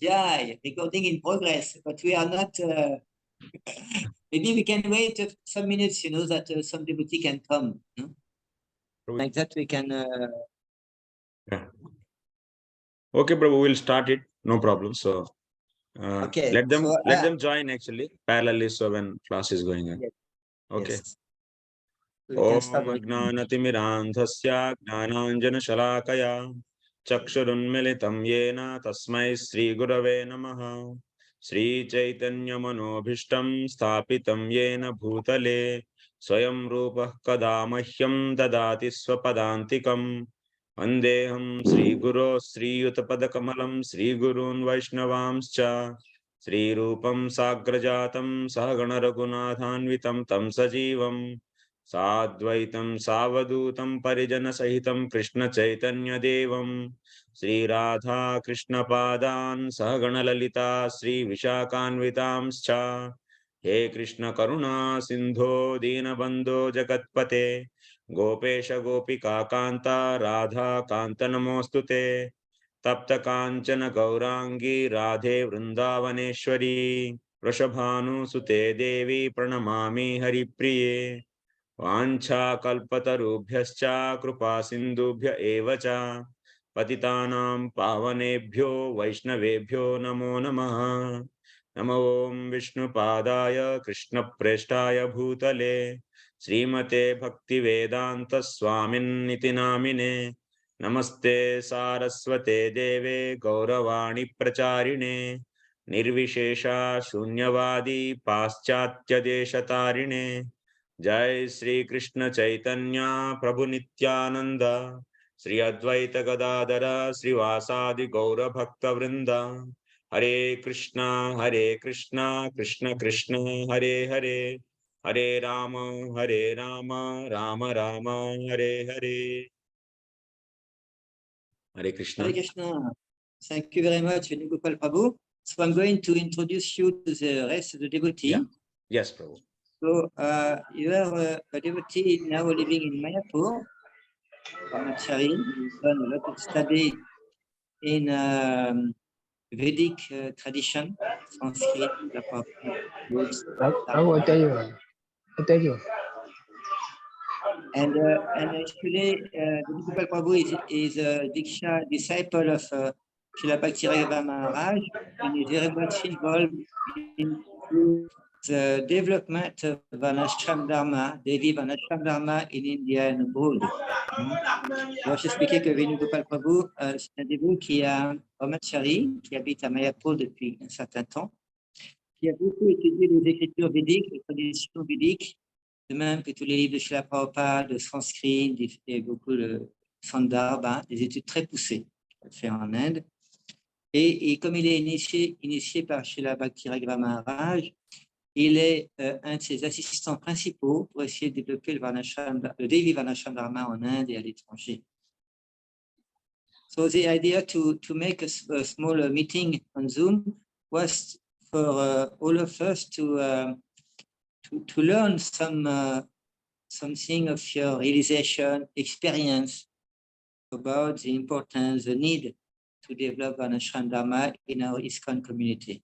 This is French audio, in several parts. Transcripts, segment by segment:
Yeah, recording in progress, but we are not. Maybe we can wait some minutes, that some devotee can come. Like that, we can. Yeah. Okay, Prabhu, we'll start it. No problem. So, Okay. let them join actually parallelly. So when class is going on. Yes. Okay. Yes. Om Gnanatimirandhasya gnananjanashalakaya चक्षुरुन्मिलितं येन तस्मै श्रीगुरवे नमः श्रीचैतन्यमनोभीष्टं स्थापितं येन भूतले स्वयं रूपः कदा मह्यं ददाति स्वपदान्तिकम् वन्देऽहं श्रीगुरो श्रीयुतपदकमलं श्रीगुरून् वैष्णवांश्च श्रीरूपं साग्रजातं सहगणरघुनाथान्वितं तं सजीवम् साद्वैतं सावधूतं परिजनसहितं कृष्णचैतन्यदेवं श्रीराधा कृष्णपादान् सहगणललिता श्रीविशाखान्वितांश्च हे कृष्ण करुणा सिन्धो दीनबन्धो जगत्पते गोपेश गोपिका कान्ता राधा कान्त नमोऽस्तु ते तप्त काञ्चन गौरांगी राधे वृन्दावनेश्वरी वृषभानुसुते देवी प्रणमामि हरिप्रिये वाञ्छाकल्पतरुभ्यश्च कृपा सिन्धुभ्य एव च पतितानां पावनेभ्यो वैष्णवेभ्यो नमो नमः नमो ॐ विष्णुपादाय कृष्णप्रेष्ठाय भूतले श्रीमते भक्तिवेदान्त स्वामिन्निति नामिने नमस्ते सारस्वते देवे गौरवाणी प्रचारिणे निर्विशेषा शून्यवादी पाश्चात्यदेशतारिणे जय श्री कृष्ण चैतन्य प्रभु नित्यानंद श्री अद्वैत गदाधर श्रीवासादि गौर भक्त वृंद हरे कृष्णा कृष्ण कृष्ण हरे हरे हरे राम राम राम हरे हरे हरे Krishna. Hare Krishna. Thank you very much, Venu Gopal Prabhu. So I'm going to introduce you to the rest of the devotee. Yeah. Yes, Prabhu. So you are a devotee now living in Mayapur, Brahmachari. You've done a lot of study in Vedic tradition, Sanskrit, books. I'll tell you. And actually, Venu Gopal Prabhu is a Diksha disciple of Srila Bhakti Maharaj, and is very much involved in the development of Varnashram Dharma, Devi Varnashram Dharma in India and abroad. Alors, j'expliquais que Venu Gopal Prabhu, c'est un dévot qui a Brahmachari, qui habite à Mayapur depuis un certain temps, qui a beaucoup étudié les écritures védiques, les traditions védiques, de même que tous les livres de Srila Prabhupada, de sanskrit, et beaucoup de Sandarbha, des études très poussées faites en Inde. Et comme il est initié par Srila Bhakti Maharaj, il est un de ses assistants principaux pour essayer de développer le Devi Varnashram Dharma en Inde et à l'étranger. So the idea to make a small meeting on Zoom was for all of us to learn something of your realization, experience about the importance, the need to develop Varnashram Dharma in our ISKCON community.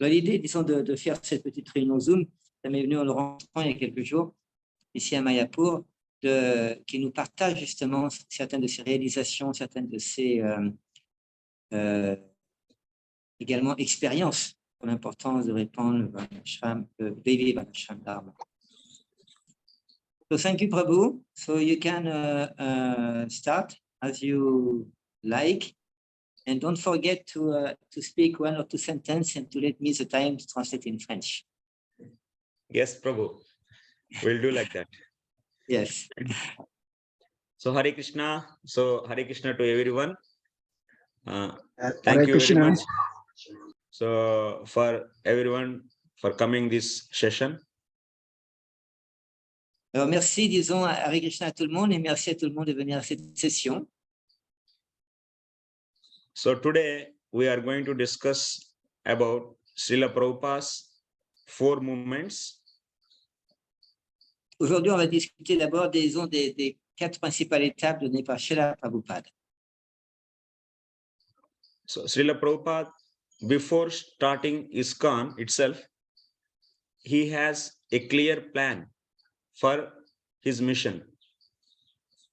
L'idée, disons, de faire cette petite réunion Zoom, ça m'est venu en le rencontrant il y a quelques jours, ici à Mayapur, qui nous partage justement certaines de ses réalisations, certaines de ses également expériences pour l'importance de répandre le Devi Varnashram Dharma. So thank you, Prabhu. So you can start as you like. And don't forget to speak one or two sentences and to let me the time to translate in French. Yes, Prabhu. We'll do like that. Yes. So Hare Krishna. So Hare Krishna to everyone. Thank Hare you Krishna. very much. So for everyone for coming this session. Alors merci, disons, à Hare Krishna à tout le monde et merci à tout le monde de venir à cette session. So today we are going to discuss about Srila Prabhupada's 4 movements. Aujourd'hui, on va discuter d'abord des 4 principales étapes données par Srila Prabhupada. So Srila Prabhupada, before starting ISKCON itself, he has a clear plan for his mission.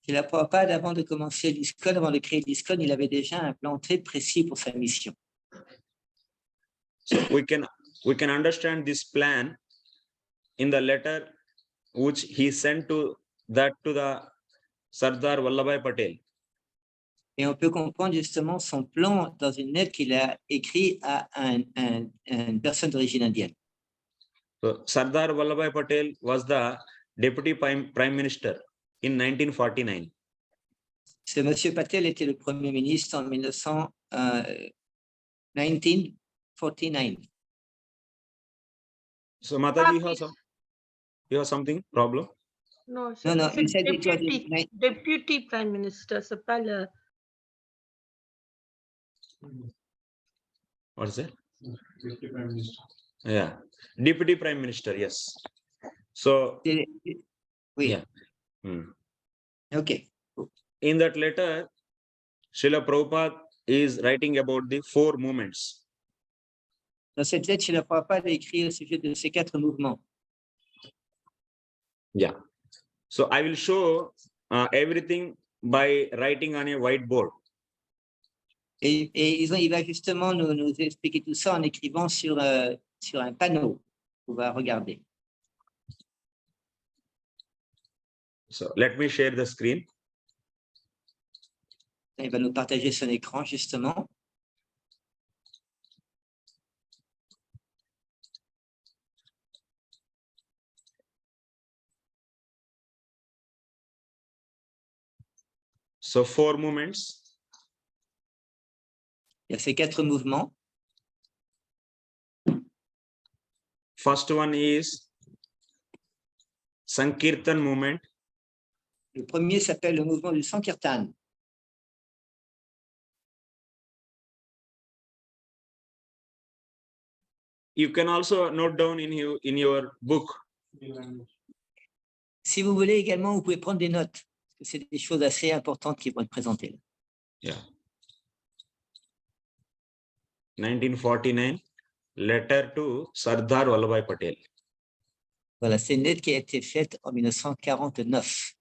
Srila Prabhupada, avant de commencer l'ISKCON, avant de créer l'ISKCON, il avait déjà un plan très précis pour sa mission. So we can understand this plan in the letter which he sent to the Sardar Vallabhbhai Patel. Et on peut comprendre justement son plan dans une lettre qu'il a écrite à une personne d'origine indienne. So Sardar Vallabhbhai Patel was the deputy prime minister in 1949. Ce monsieur Patel était le premier ministre en 1949. So Mataji, you have something problem? No, No, c'est he said it was deputy prime minister, c'est pas le. What is that? Deputy prime minister. Yeah, deputy prime minister. Yes. So oui. yeah. OK. In that letter, Srila Prabhupada is writing about the 4 movements. Dans cette lettre, Srila Prabhupada a écrit au sujet de ces 4 mouvements. Yeah. So I will show everything by writing on a whiteboard. Et il va justement nous expliquer tout ça en écrivant sur un panneau qu'on va regarder. So let me share the screen. Il va nous partager son écran justement. So 4 movements. Il y a ces 4 mouvements. First one is Sankirtan movement. Le premier s'appelle le mouvement du Sankirtan. You can also note down in your book. Si vous voulez également, vous pouvez prendre des notes. Parce que c'est des choses assez importantes qui vont être présentées. Yeah. 1949, letter to Sardar Vallabhbhai Patel. Voilà, c'est une lettre qui a été faite en 1949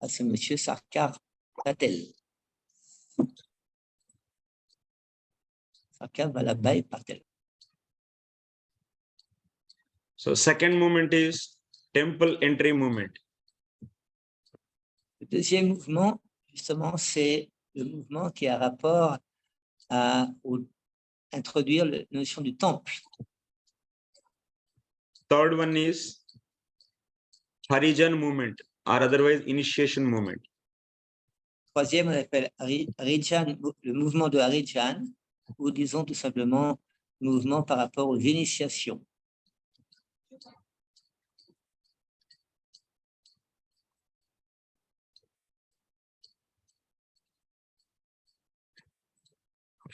à ce monsieur Sardar Patel. Sardar Vallabhbhai Patel. So second movement is temple entry movement. Le deuxième mouvement, justement, c'est le mouvement qui a rapport à introduire la notion du temple. Third one is Harijan movement or otherwise initiation movement. Troisième, on appelle Harijan, le mouvement de Harijan, ou disons tout simplement le mouvement par rapport aux initiations.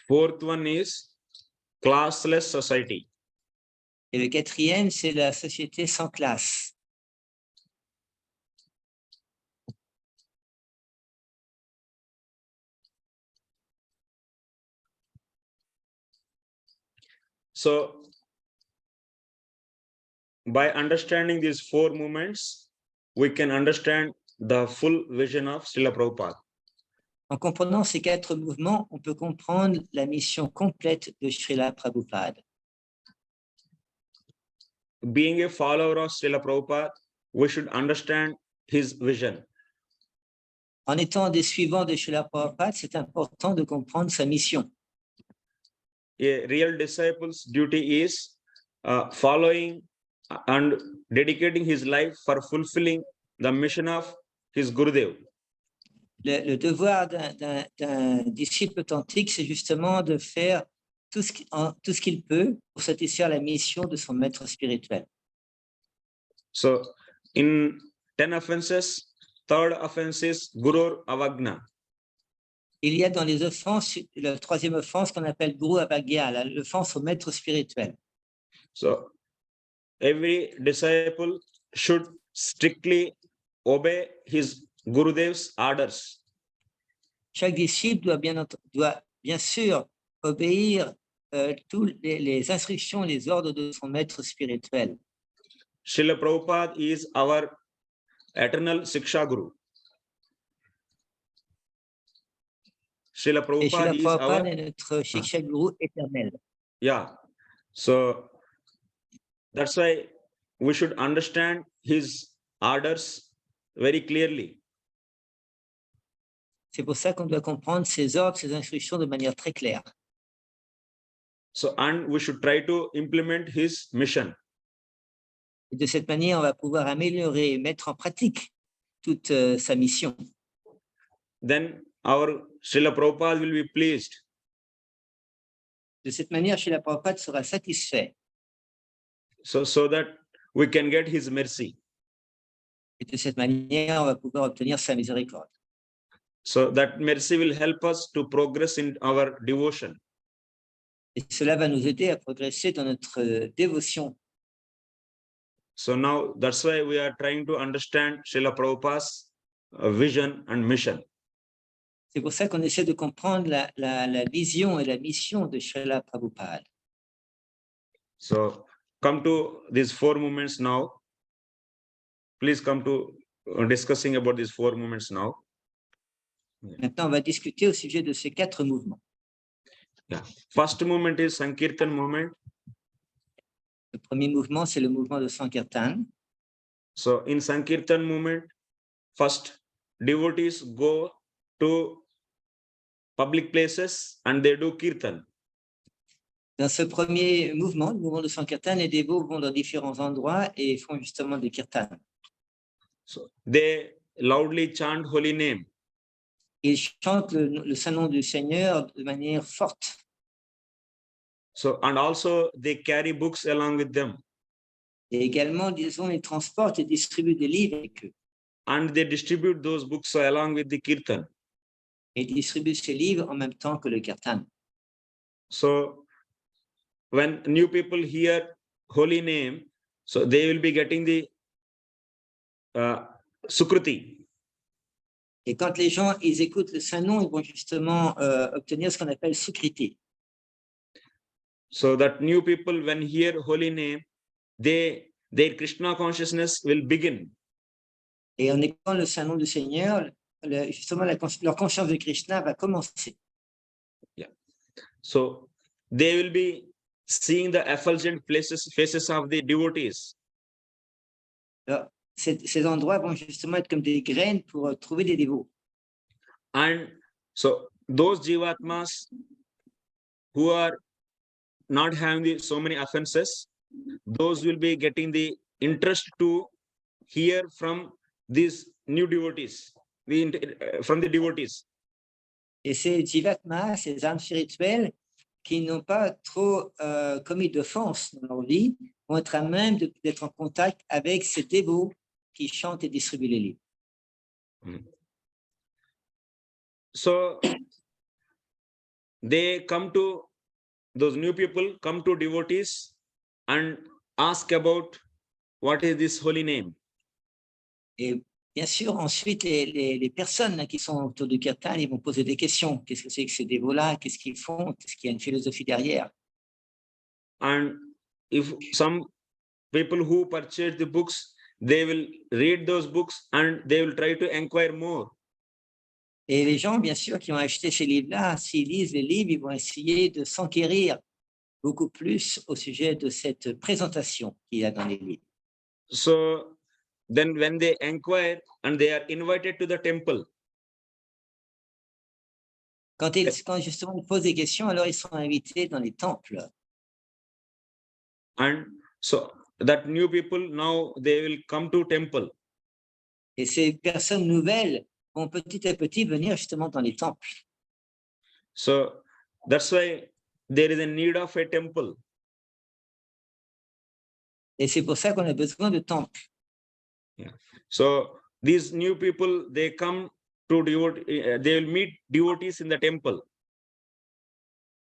Fourth one is classless society. Et le quatrième, c'est la société sans classe. So by understanding these 4 movements, we can understand the full vision of Srila Prabhupada. En comprenant ces 4 mouvements, on peut comprendre la mission complète de Srila Prabhupada. Being a follower of Srila Prabhupada, we should understand his vision. En étant des suivants de Srila Prabhupada, c'est important de comprendre sa mission. A real disciple's duty is following and dedicating his life for fulfilling the mission of his Gurudev. Le devoir d'un disciple authentique, c'est justement de faire tout ce qu'il peut pour satisfaire la mission de son maître spirituel. So, in 10 offenses, third offense is Gurur Avagna. Il y a dans les offenses, la troisième offense qu'on appelle Guru Abhagya, l'offense au maître spirituel. So every disciple should strictly obey his Gurudev's orders. Chaque disciple doit bien sûr obéir toutes les instructions, les ordres de son maître spirituel. Srila Prabhupada is our eternal Siksha Guru. Srila Et Srila Prabhupada is our, Prabhupada est notre Shiksha Guru éternel. yeah. So that's why we should understand his orders very clearly. C'est pour ça qu'on doit comprendre ses ordres, ses instructions de manière très claire. So, and we should try to implement his mission. Et de cette manière, on va pouvoir améliorer et mettre en pratique toute sa mission. Then our Srila Prabhupada will be pleased. De cette manière, Srila Prabhupada sera satisfait. So that we can get his mercy. Et de cette manière, on va pouvoir obtenir sa miséricorde. So that mercy will help us to progress in our devotion. Et cela va nous aider à progresser dans notre dévotion. So now that's why we are trying to understand Srila Prabhupada's vision and mission. C'est pour ça qu'on essaie de comprendre la vision et la mission de Srila Prabhupada. So come to these four movements now. Please come to discussing about these four movements now. Maintenant, on va discuter au sujet de ces 4 mouvements. Yeah. First movement is Sankirtan movement. Le premier mouvement, c'est le mouvement de Sankirtan. So in Sankirtan movement, first devotees go to public places and they do kirtan. Dans ce premier mouvement, le mouvement de Sankirtan, les dévots vont dans différents endroits et font justement des kirtans. So they loudly chant holy name. Ils chantent le saint nom du Seigneur de manière forte. So and also they carry books along with them. Et également, disons, ils transportent et distribuent des livres avec eux. And they distribute those books along with the kirtan. Et ils distribuent ces livres en même temps que le kirtan. So when new people hear holy name, so they will be getting the sukruti. Et quand les gens ils écoutent le saint nom, ils vont justement obtenir ce qu'on appelle sukriti. So that new people, when hear holy name, their Krishna consciousness will begin. Et en écoutant le saint nom du Seigneur, justement leur conscience de Krishna va commencer. Yeah. So they will be seeing the effulgent faces of the devotees. Alors, ces endroits vont justement être comme des graines pour trouver des dévots. And so those jivatmas who are not having so many offenses, those will be getting the interest to hear from these new devotees, from the devotees. Et ces jivatmas, ces âmes spirituelles qui n'ont pas trop commis d'offense dans leur vie, vont être à même d'être en contact avec ces dévots qui chantent et distribuent les livres. So they come to, those new people come to devotees and ask about what is this holy name. Et bien sûr, ensuite, les personnes qui sont autour du kirtan, ils vont poser des questions. Qu'est-ce que c'est que ces dévots-là? Qu'est-ce qu'ils font? Est-ce qu'il y a une philosophie derrière? And if some people who purchase the books, they will read those books and they will try to inquire more. Et les gens, bien sûr, qui ont acheté ces livres-là, s'ils lisent les livres, ils vont essayer de s'enquérir beaucoup plus au sujet de cette présentation qu'il y a dans les livres. So then when they inquire and they are invited to the temple. Quand justement ils posent des questions, alors ils sont invités dans les temples. And so that new people now they will come to temple. Et ces personnes nouvelles vont petit à petit venir justement dans les temples. So that's why there is a need of a temple. Et c'est pour ça qu'on a besoin de temples. Yeah. So these new people, they come they will meet devotees in the temple.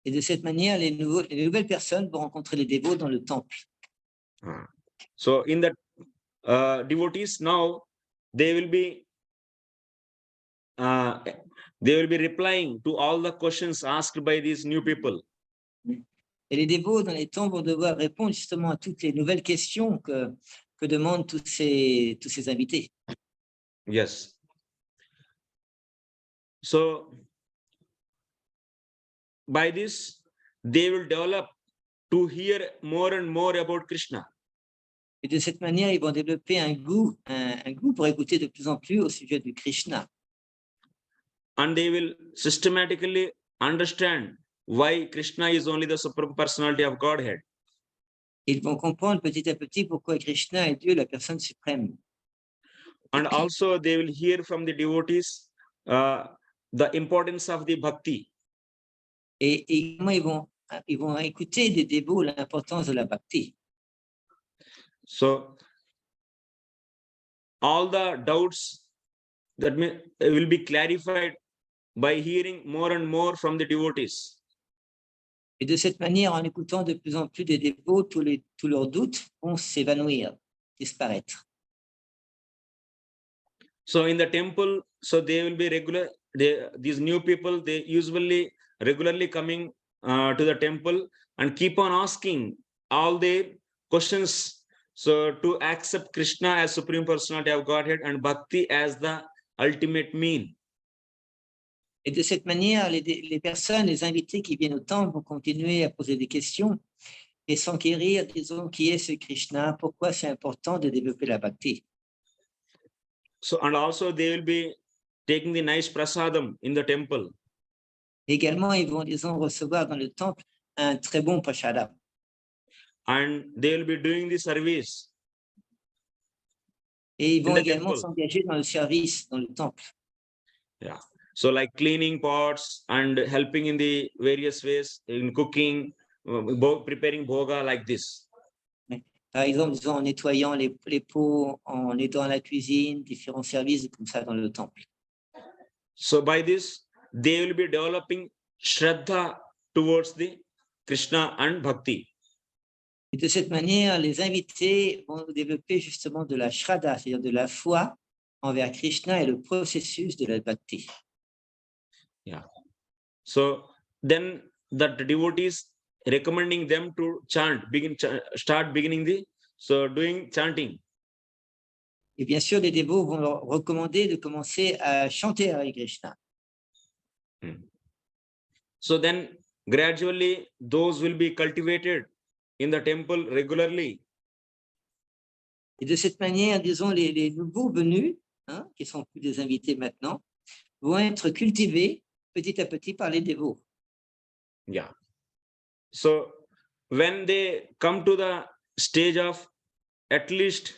Et de cette manière, les nouvelles personnes vont rencontrer les dévots dans le temple. So in the devotees now, they will be replying to all the questions asked by these new people. Et les dévots dans les temples vont devoir répondre justement à toutes les nouvelles questions que demandent tous ces invités. Yes. So by this, they will develop to hear more and more about Krishna. Et de cette manière, ils vont développer un goût pour écouter de plus en plus au sujet de Krishna. And they will systematically understand why Krishna is only the supreme personality of Godhead. Ils vont comprendre petit à petit pourquoi Krishna est Dieu, la personne suprême. And also they will hear from the devotees the importance of the bhakti. Et comment ils vont écouter des dévots l'importance de la bhakti. So all the doubts that will be clarified by hearing more and more from the devotees. Et de cette manière, en écoutant de plus en plus des dévots, tous leurs doutes vont s'évanouir, disparaître. So in the temple, so they will be these new people, they usually regularly coming to the temple and keep on asking all their questions. So to accept Krishna as Supreme Personality of Godhead and Bhakti as the ultimate mean. Et de cette manière, les personnes, les invités qui viennent au temple vont continuer à poser des questions et s'enquérir, disons, qui est ce Krishna, pourquoi c'est important de développer la bhakti. So, and also they will be taking the nice prasadam in the temple. Également, ils vont, disons, recevoir dans le temple un très bon prashadam. And they will be doing the service. Et ils vont également temple. s'engager dans le service dans le temple. Yeah. So like cleaning pots and helping in the various ways in cooking, preparing bhoga like this. Par exemple, disons, en nettoyant les pots, en aidant à la cuisine, différents services comme ça dans le temple. So by this, they will be developing Shraddha towards the Krishna and Bhakti. Et de cette manière, les invités vont développer justement de la Shraddha, c'est-à-dire de la foi envers Krishna et le processus de la Bhakti. Yeah. So then the devotees recommending them to chant, start beginning doing chanting. Et bien sûr, les dévots vont leur recommander de commencer à chanter avec Krishna. So then gradually those will be cultivated in the temple regularly. Et de cette manière, disons, les nouveaux venus, qui sont plus des invités maintenant, vont être cultivés petit à petit par les dévots. Yeah. So when they come to the stage of at least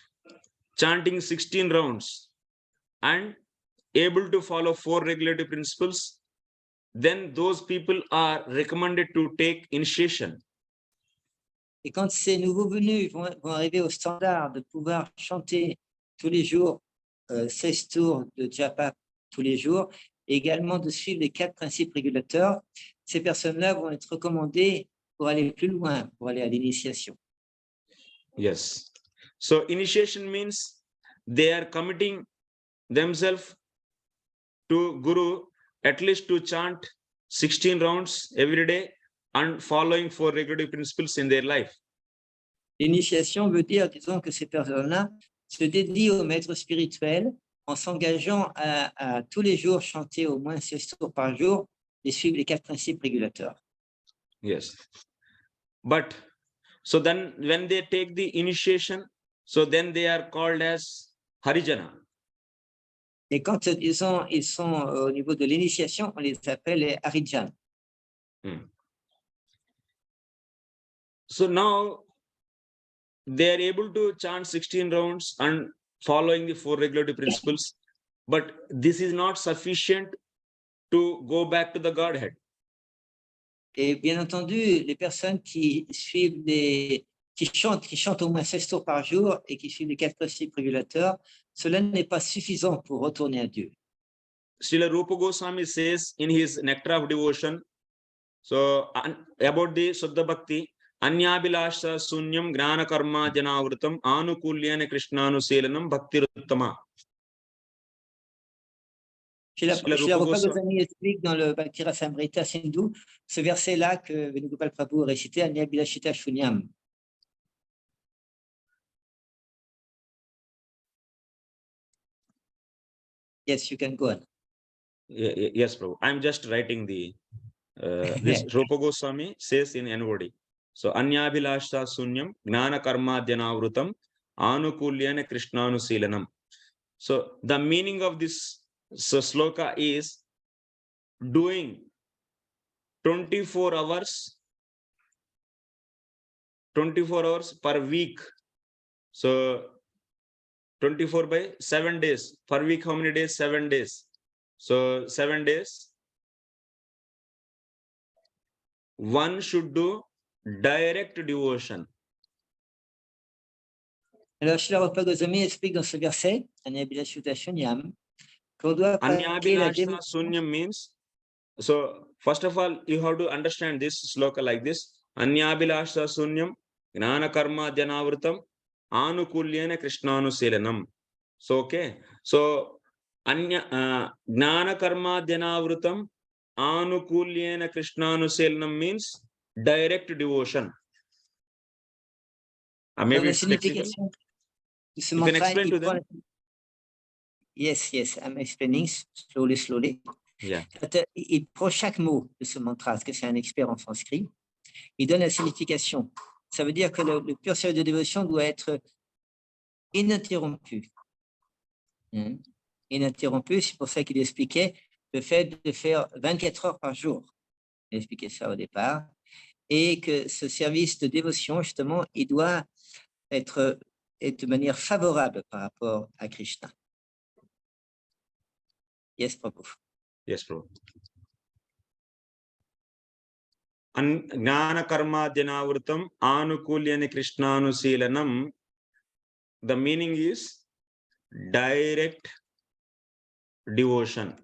chanting 16 rounds and able to follow 4 regulative principles, then those people are recommended to take initiation. Et quand ces nouveaux venus vont arriver au standard de pouvoir chanter tous les jours 16 tours de japa tous les jours, et également de suivre les 4 principes régulateurs, ces personnes-là vont être recommandées pour aller plus loin, pour aller à l'initiation. Yes. So initiation means they are committing themselves to Guru at least to chant 16 rounds every day and following 4 regulative principles in their life. L'initiation veut dire, disons, que ces personnes-là se dédient au maître spirituel en s'engageant à tous les jours chanter au moins 16 tours par jour et suivre les 4 principes régulateurs. Yes. But so then when they take the initiation, so then they are called as Harijana. Et quand ils sont au niveau de l'initiation, on les appelle les Harijans. So now they are able to chant 16 rounds and following the 4 regulative principles, but this is not sufficient to go back to the Godhead. Et bien entendu, les personnes qui suivent qui chantent au moins 16 tours par jour et qui suivent les 4 principes régulateurs, cela n'est pas suffisant pour retourner à Dieu. Srila Rupa Goswami says in his Nectar of Devotion, so about the Suddha Bhakti, Anyabhilasha Sunyam Gnana Karma Janavrutam Anukulyana Krishnanuselanam Bhakti Ruttama. Srila Rupa Goswami explique dans le Bhakti Rasamrita Sindhu ce verset-là que Venu Gopal Prabhu récitait, Anyabhilashita Shunyam. Yes, you can go on. Yes, Prabhu. I'm just writing the this Rupa Goswami says in NOD. So Anyabhilasha Sunyam Gnana Karma Dyanavrutam Anukulyana Krishnanuselanam. So the meaning of this sloka is doing 24 hours per week. So 24 by 7 days. Per week, how many days? 7 days. So 7 days. One should do direct devotion. Alors, Srila Rupa Goswami explique dans ce verset, Anyabhilashuta Shunyam, qu'on doit pratiquer la Anyabhilasha dévotion. Sunyam means, so first of all, you have to understand this sloka like this. Anyabhilasha Sunyam Gnana Karma Dyanavrutam Anukulyana Krishnanuselanam. So, okay. So, Gnana Karma Dyanavrutam Anukulyana Krishnanuselanam means direct devotion. Maybe it's technical. You can explain to them. Yes, I'm explaining slowly. Yeah. Il prend chaque mot de ce mantra, parce que c'est un expert en sanskrit. Il donne la signification. Ça veut dire que le pur service de dévotion doit être ininterrompu. Ininterrompu, c'est pour ça qu'il expliquait le fait de faire 24 heures par jour. Il expliquait ça au départ. Et que ce service de dévotion, justement, il doit être de manière favorable par rapport à Krishna. Yes, Prabhu. Yes, Prabhu. Gnana Karma Dyanavrutam Anukulyana Krishnanuselanam. The meaning is direct devotion.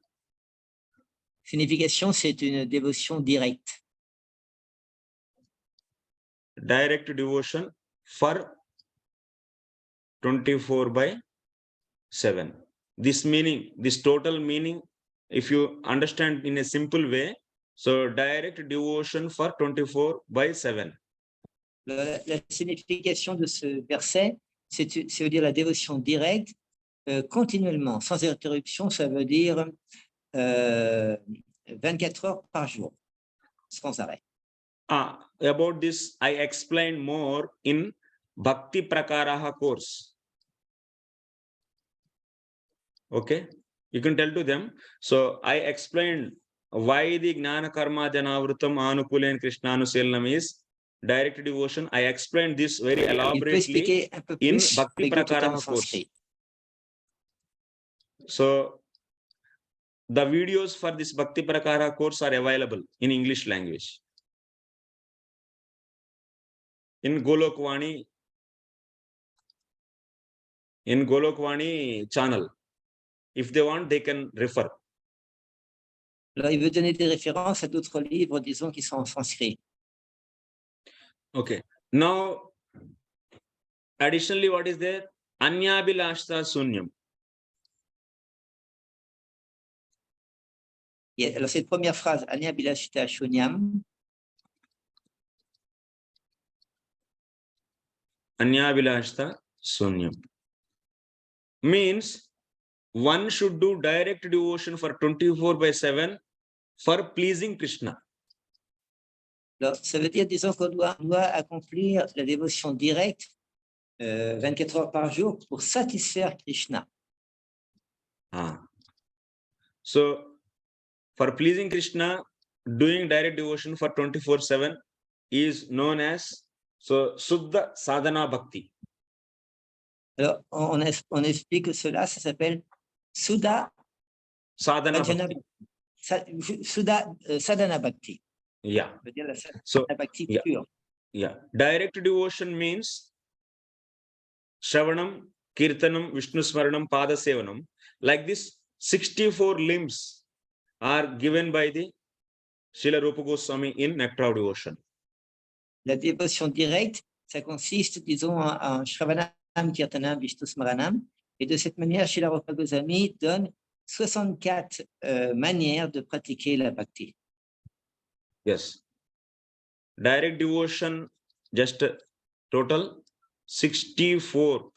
Signification, c'est une dévotion directe. Direct devotion for 24 by 7. This meaning, this total meaning, if you understand in a simple way, so direct devotion for 24 by 7. La signification de ce verset, c'est veut dire la dévotion directe, continuellement, sans interruption, ça veut dire 24 heures par jour, sans arrêt. About this, I explained more in Bhakti Prakaraha course. Okay, you can tell to them. So I explained why the Gnana Karma Janavrutam Anukulyana Krishnanuselanam is direct devotion. I explained this very elaborately in Bhakti Prakaraha course. So the videos for this Bhakti Prakaraha course are available in English language. In Golokwani channel. If they want, they can refer. Alors, il veut donner des références à d'autres livres, disons, qui sont en sanskrit. Okay. Now, additionally, what is there? Anyabhilashta Sunyam. Yeah, alors, cette première phrase, Anyabhilashita Shunyam. Anyabhilashta Sunyam means one should do direct devotion for 24 by 7 for pleasing Krishna. Alors, ça veut dire, disons, qu'on doit accomplir la dévotion directe 24 heures par jour pour satisfaire Krishna. So, for pleasing Krishna, doing direct devotion for 24/7 is known as Suddha Sadhana Bhakti. Alors, on explique cela, ça s'appelle Suddha Sadhana Bhakti. Sadhana Bhakti. Yeah. So, Bhakti pure. Yeah. Direct devotion means Shravanam, Kirtanam, Vishnu Smaranam, Pada Sevanam. Like this, 64 limbs are given by the Srila Rupa Goswami in Nectar of Devotion. La dévotion directe, ça consiste, disons, en Shravanam, Kirtanam, Vishnu Smaranam. Et de cette manière, Srila Rupa Goswami donne 64 manières de pratiquer la bhakti. Yes. Direct devotion, just total 64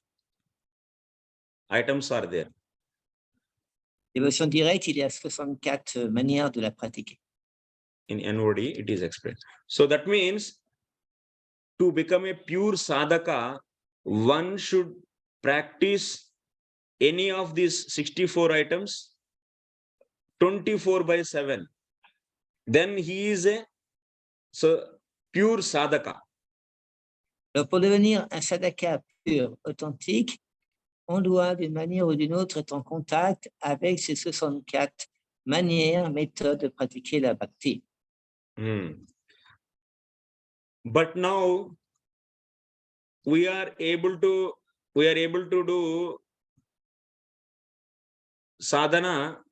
items are there. Dévotion directe, il y a 64 manières de la pratiquer. In NOD, it is explained. So that means to become a pure sadhaka, one should practice any of these 64 items 24/7. Then he is a pure sadhaka. Alors, pour devenir un sadhaka pur, authentique, on doit d'une manière ou d'une autre être en contact avec ces 64 manières, méthodes de pratiquer la bhakti. But now we are able to do sadhana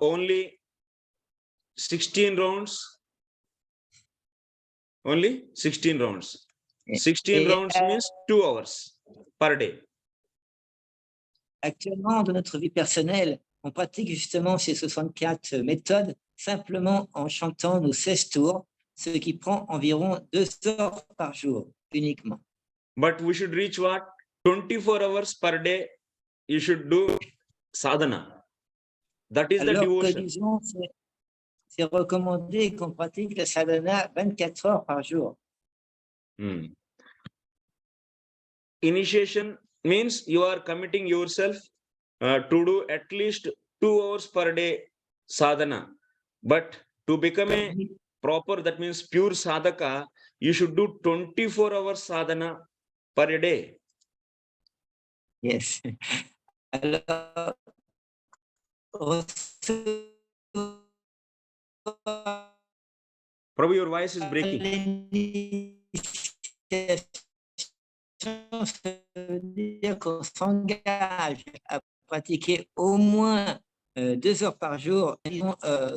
only 16 rounds. Only 16 rounds. 16 rounds means 2 hours per day. Actuellement, dans notre vie personnelle, on pratique justement ces 64 méthodes simplement en chantant nos 16 tours, ce qui prend environ 2 heures par jour uniquement. But we should reach what? 24 hours per day. You should do sadhana. That is the Alors que, devotion. disons, c'est recommandé qu'on pratique la sadhana 24 heures par jour. Initiation means you are committing yourself to do at least 2 hours per day sadhana. But to become a proper, that means pure sadhaka, you should do 24 hours sadhana per day. Yes. Alors, Prabhu, your voice is breaking. Ça veut dire qu'on s'engage à pratiquer au moins 2 heures par jour,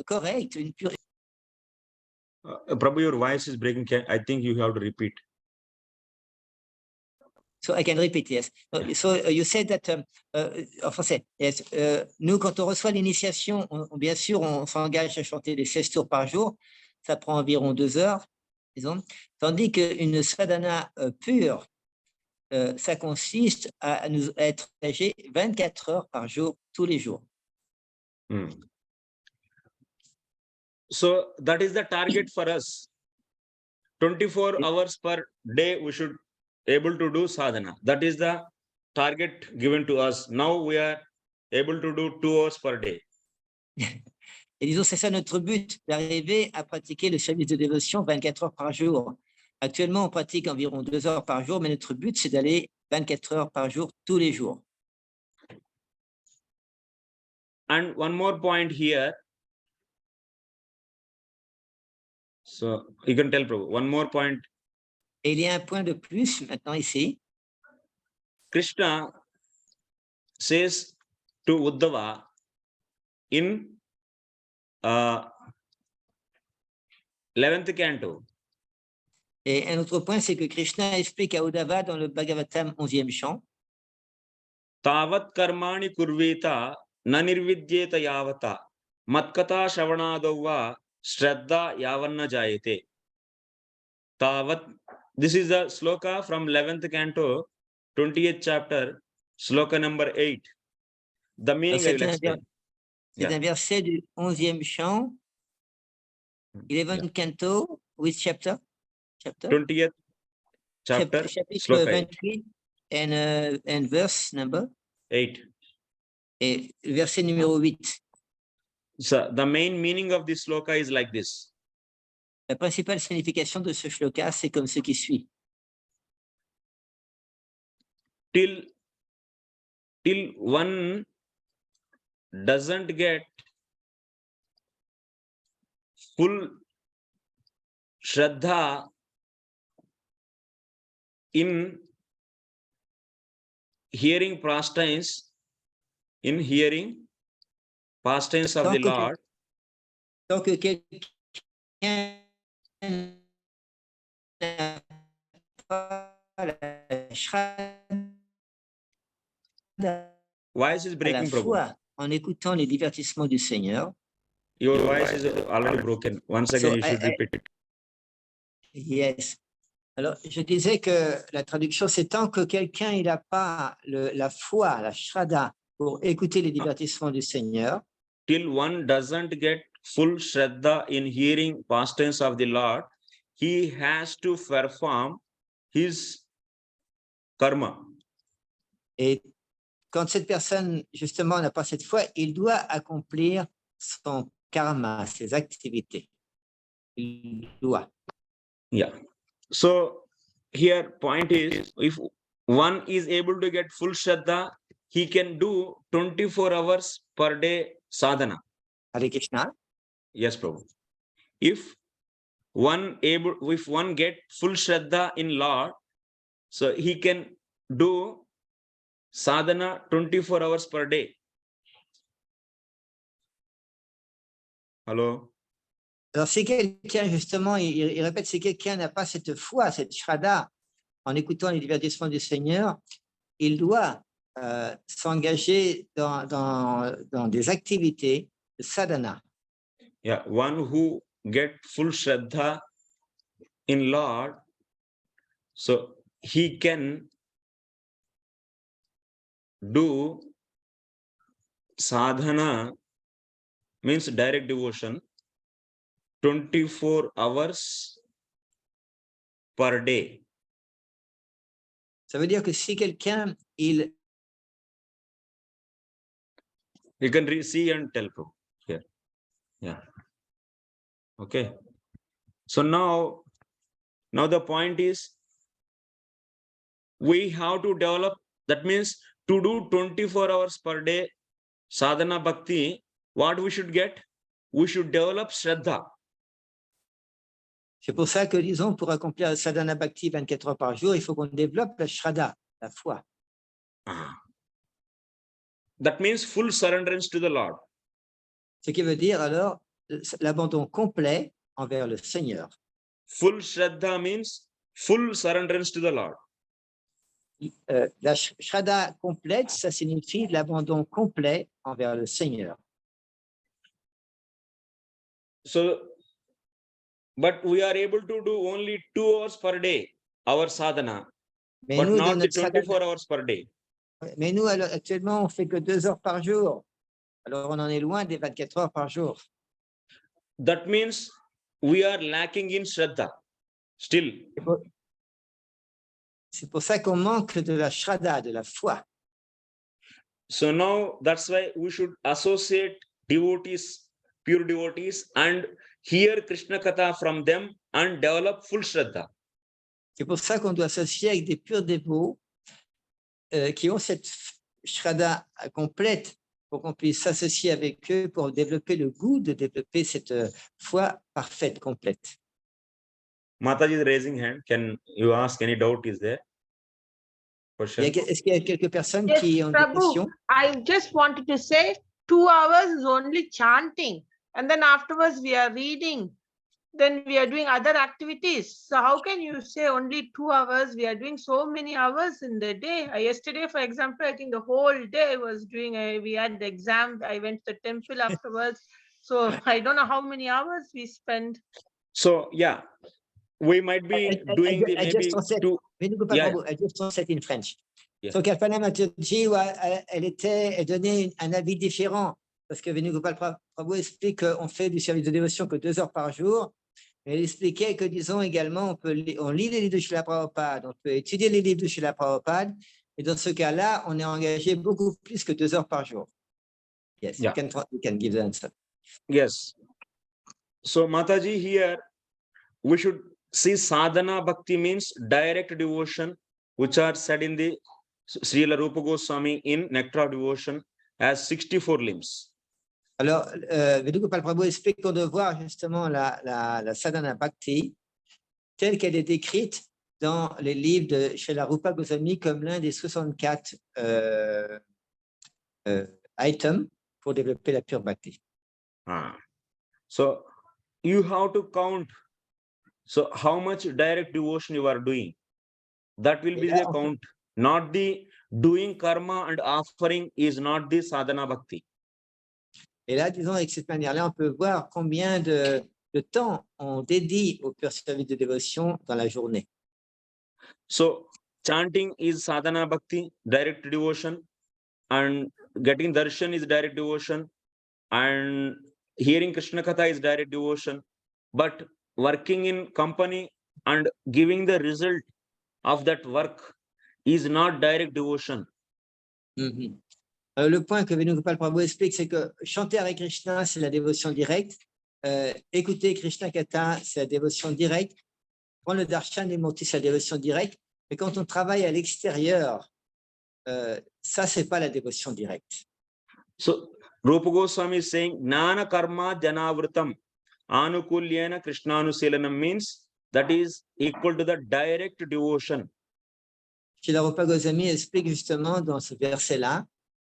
correct, une pure. Prabhu, your voice is breaking. I think you have to repeat. So I can repeat, yes. So you said that, en français, yes, nous, quand on reçoit l'initiation, bien sûr, on s'engage à chanter les 16 tours par jour. Ça prend environ 2 heures, disons. Tandis qu'une sadhana pure, ça consiste à nous être engagés 24 heures par jour, tous les jours. So that is the target for us. 24 hours per day we should able to do sadhana. That is the target given to us. Now we are able to do 2 hours per day. Et disons, c'est ça notre but, d'arriver à pratiquer le service de dévotion 24 heures par jour. Actuellement, on pratique environ 2 heures par jour, mais notre but, c'est d'aller 24 heures par jour, tous les jours. And one more point here. So you can tell Prabhu, one more point. Et il y a un point de plus maintenant ici. Krishna says to Uddhava in 11th canto. Et un autre point, c'est que Krishna explique à Uddhava dans le Bhagavatam 11e chant. Tavat karmani kurveta nanirvidyeta yavata matkata shravanadova shraddha yavanna jayate. Tavat. This is a sloka from 11th canto, 20th chapter, sloka number 8. The meaning I will explain. C'est un verset du 11e chant, 11th canto, which chapter? 20th chapter, chapitre sloka 28 and verse number 8. Et verset numéro 8. So the main meaning of this sloka is like this. La principale signification de ce shloka, c'est comme ce qui suit. Till one doesn't get full shraddha in hearing pastimes, in hearing pastimes of the Lord. Tant que quelqu'un n'a pas la Shraddha Voice is à la breaking, Prabhu. foi en écoutant les divertissements du Seigneur. Your voice is already broken. Once again, you should repeat it. Yes. Alors, je disais que la traduction, c'est tant que quelqu'un n'a pas la foi, la Shraddha, pour écouter les divertissements du Seigneur. Till one doesn't get full Shraddha in hearing pastimes of the Lord, he has to perform his karma. Et quand cette personne, justement, n'a pas cette foi, il doit accomplir son karma, ses activités. Il doit. Yeah. So here point is, if one is able to get full Shraddha, he can do 24 hours per day sadhana. Hare Krishna. Yes, Prabhu. If one get full Shraddha in Lord, so he can do sadhana 24 hours per day. Hello? Alors, si quelqu'un, justement, il répète, si quelqu'un n'a pas cette foi, cette Shraddha, en écoutant les divertissements du Seigneur, il doit s'engager dans des activités de sadhana. Yeah, one who get full Shraddha in Lord, so he can do sadhana, means direct devotion, 24 hours per day. Ça veut dire que si quelqu'un, You can see and tell here. Yeah. Okay. So now the point is, we have to develop, that means to do 24 hours per day sadhana bhakti, what we should get? We should develop Shraddha. C'est pour ça que, disons, pour accomplir le sadhana bhakti 24 heures par jour, il faut qu'on développe la Shraddha, la foi. That means full surrenderance to the Lord. Ce qui veut dire alors l'abandon complet envers le Seigneur. Full Shraddha means full surrenderance to the Lord. La Shraddha complète, ça signifie l'abandon complet envers le Seigneur. So, but we are able to do only 2 hours per day, our sadhana, Mais but nous, not the sadhana, 24 hours per day. mais nous, alors, actuellement, on fait que 2 heures par jour. Alors, on en est loin des 24 heures par jour. That means we are lacking in Shraddha still. C'est pour ça qu'on manque de la Shraddha, de la foi. So now that's why we should associate devotees, pure devotees, and hear Krishna Katha from them and develop full Shraddha. C'est pour ça qu'on doit s'associer avec des purs dévots qui ont cette Shraddha complète pour qu'on puisse s'associer avec eux pour développer le goût de développer cette foi parfaite, complète. Mataji is raising hand. Can you ask any doubt? Is there? Est-ce qu'il y a quelques personnes Yes, qui ont des Prabhu, questions? I just wanted to say 2 hours is only chanting, and then afterwards we are reading, then we are doing other activities. So how can you say only 2 hours? We are doing so many hours in the day. Yesterday, for example, I think the whole day I was doing, we had the exam, I went to the temple afterwards. So I don't know how many hours we spend. So yeah, we might be doing the maybe two. Venu Gopal Prabhu, I just translate in French. Yeah. So Kalpana Mataji, elle donnait un avis différent parce que Venu Gopal Prabhu explique qu'on fait du service de dévotion que 2 heures par jour. Elle expliquait que, disons également, on lit les livres de Srila Prabhupada, on peut étudier les livres de Srila Prabhupada, et dans ce cas-là, on est engagé beaucoup plus que 2 heures par jour. Yes, yeah. you can give the answer. Yes. So Mataji, here we should see sadhana bhakti means direct devotion, which are said in the Srila Rupa Goswami in Nectar of Devotion as 64 limbs. Alors, Venu Gopal Prabhu explique qu'on doit voir justement la sadhana bhakti telle qu'elle est décrite dans les livres de Srila Rupa Goswami comme l'un des 64 item pour développer la pure bhakti. So you have to count. So how much direct devotion you are doing? That will be the count. Not the doing karma and offering is not the sadhana bhakti. Et là, disons, avec cette manière-là, on peut voir combien de temps on dédie au pur service de dévotion dans la journée. So chanting is sadhana bhakti, direct devotion, and getting darshan is direct devotion, and hearing Krishna Katha is direct devotion. But working in company and giving the result of that work is not direct devotion. Alors, le point que Venu Gopal Prabhu explique, c'est que chanter avec Krishna, c'est la dévotion directe. Écouter Krishna Katha, c'est la dévotion directe. Prendre le darshan et monter, c'est la dévotion directe. Mais quand on travaille à l'extérieur, ça, c'est pas la dévotion directe. So, Rupa Goswami is saying, Gnana karma janavritam anukulyena krishnanuselanam means that is equal to the direct devotion. Srila Rupa Goswami explique justement dans ce verset-là,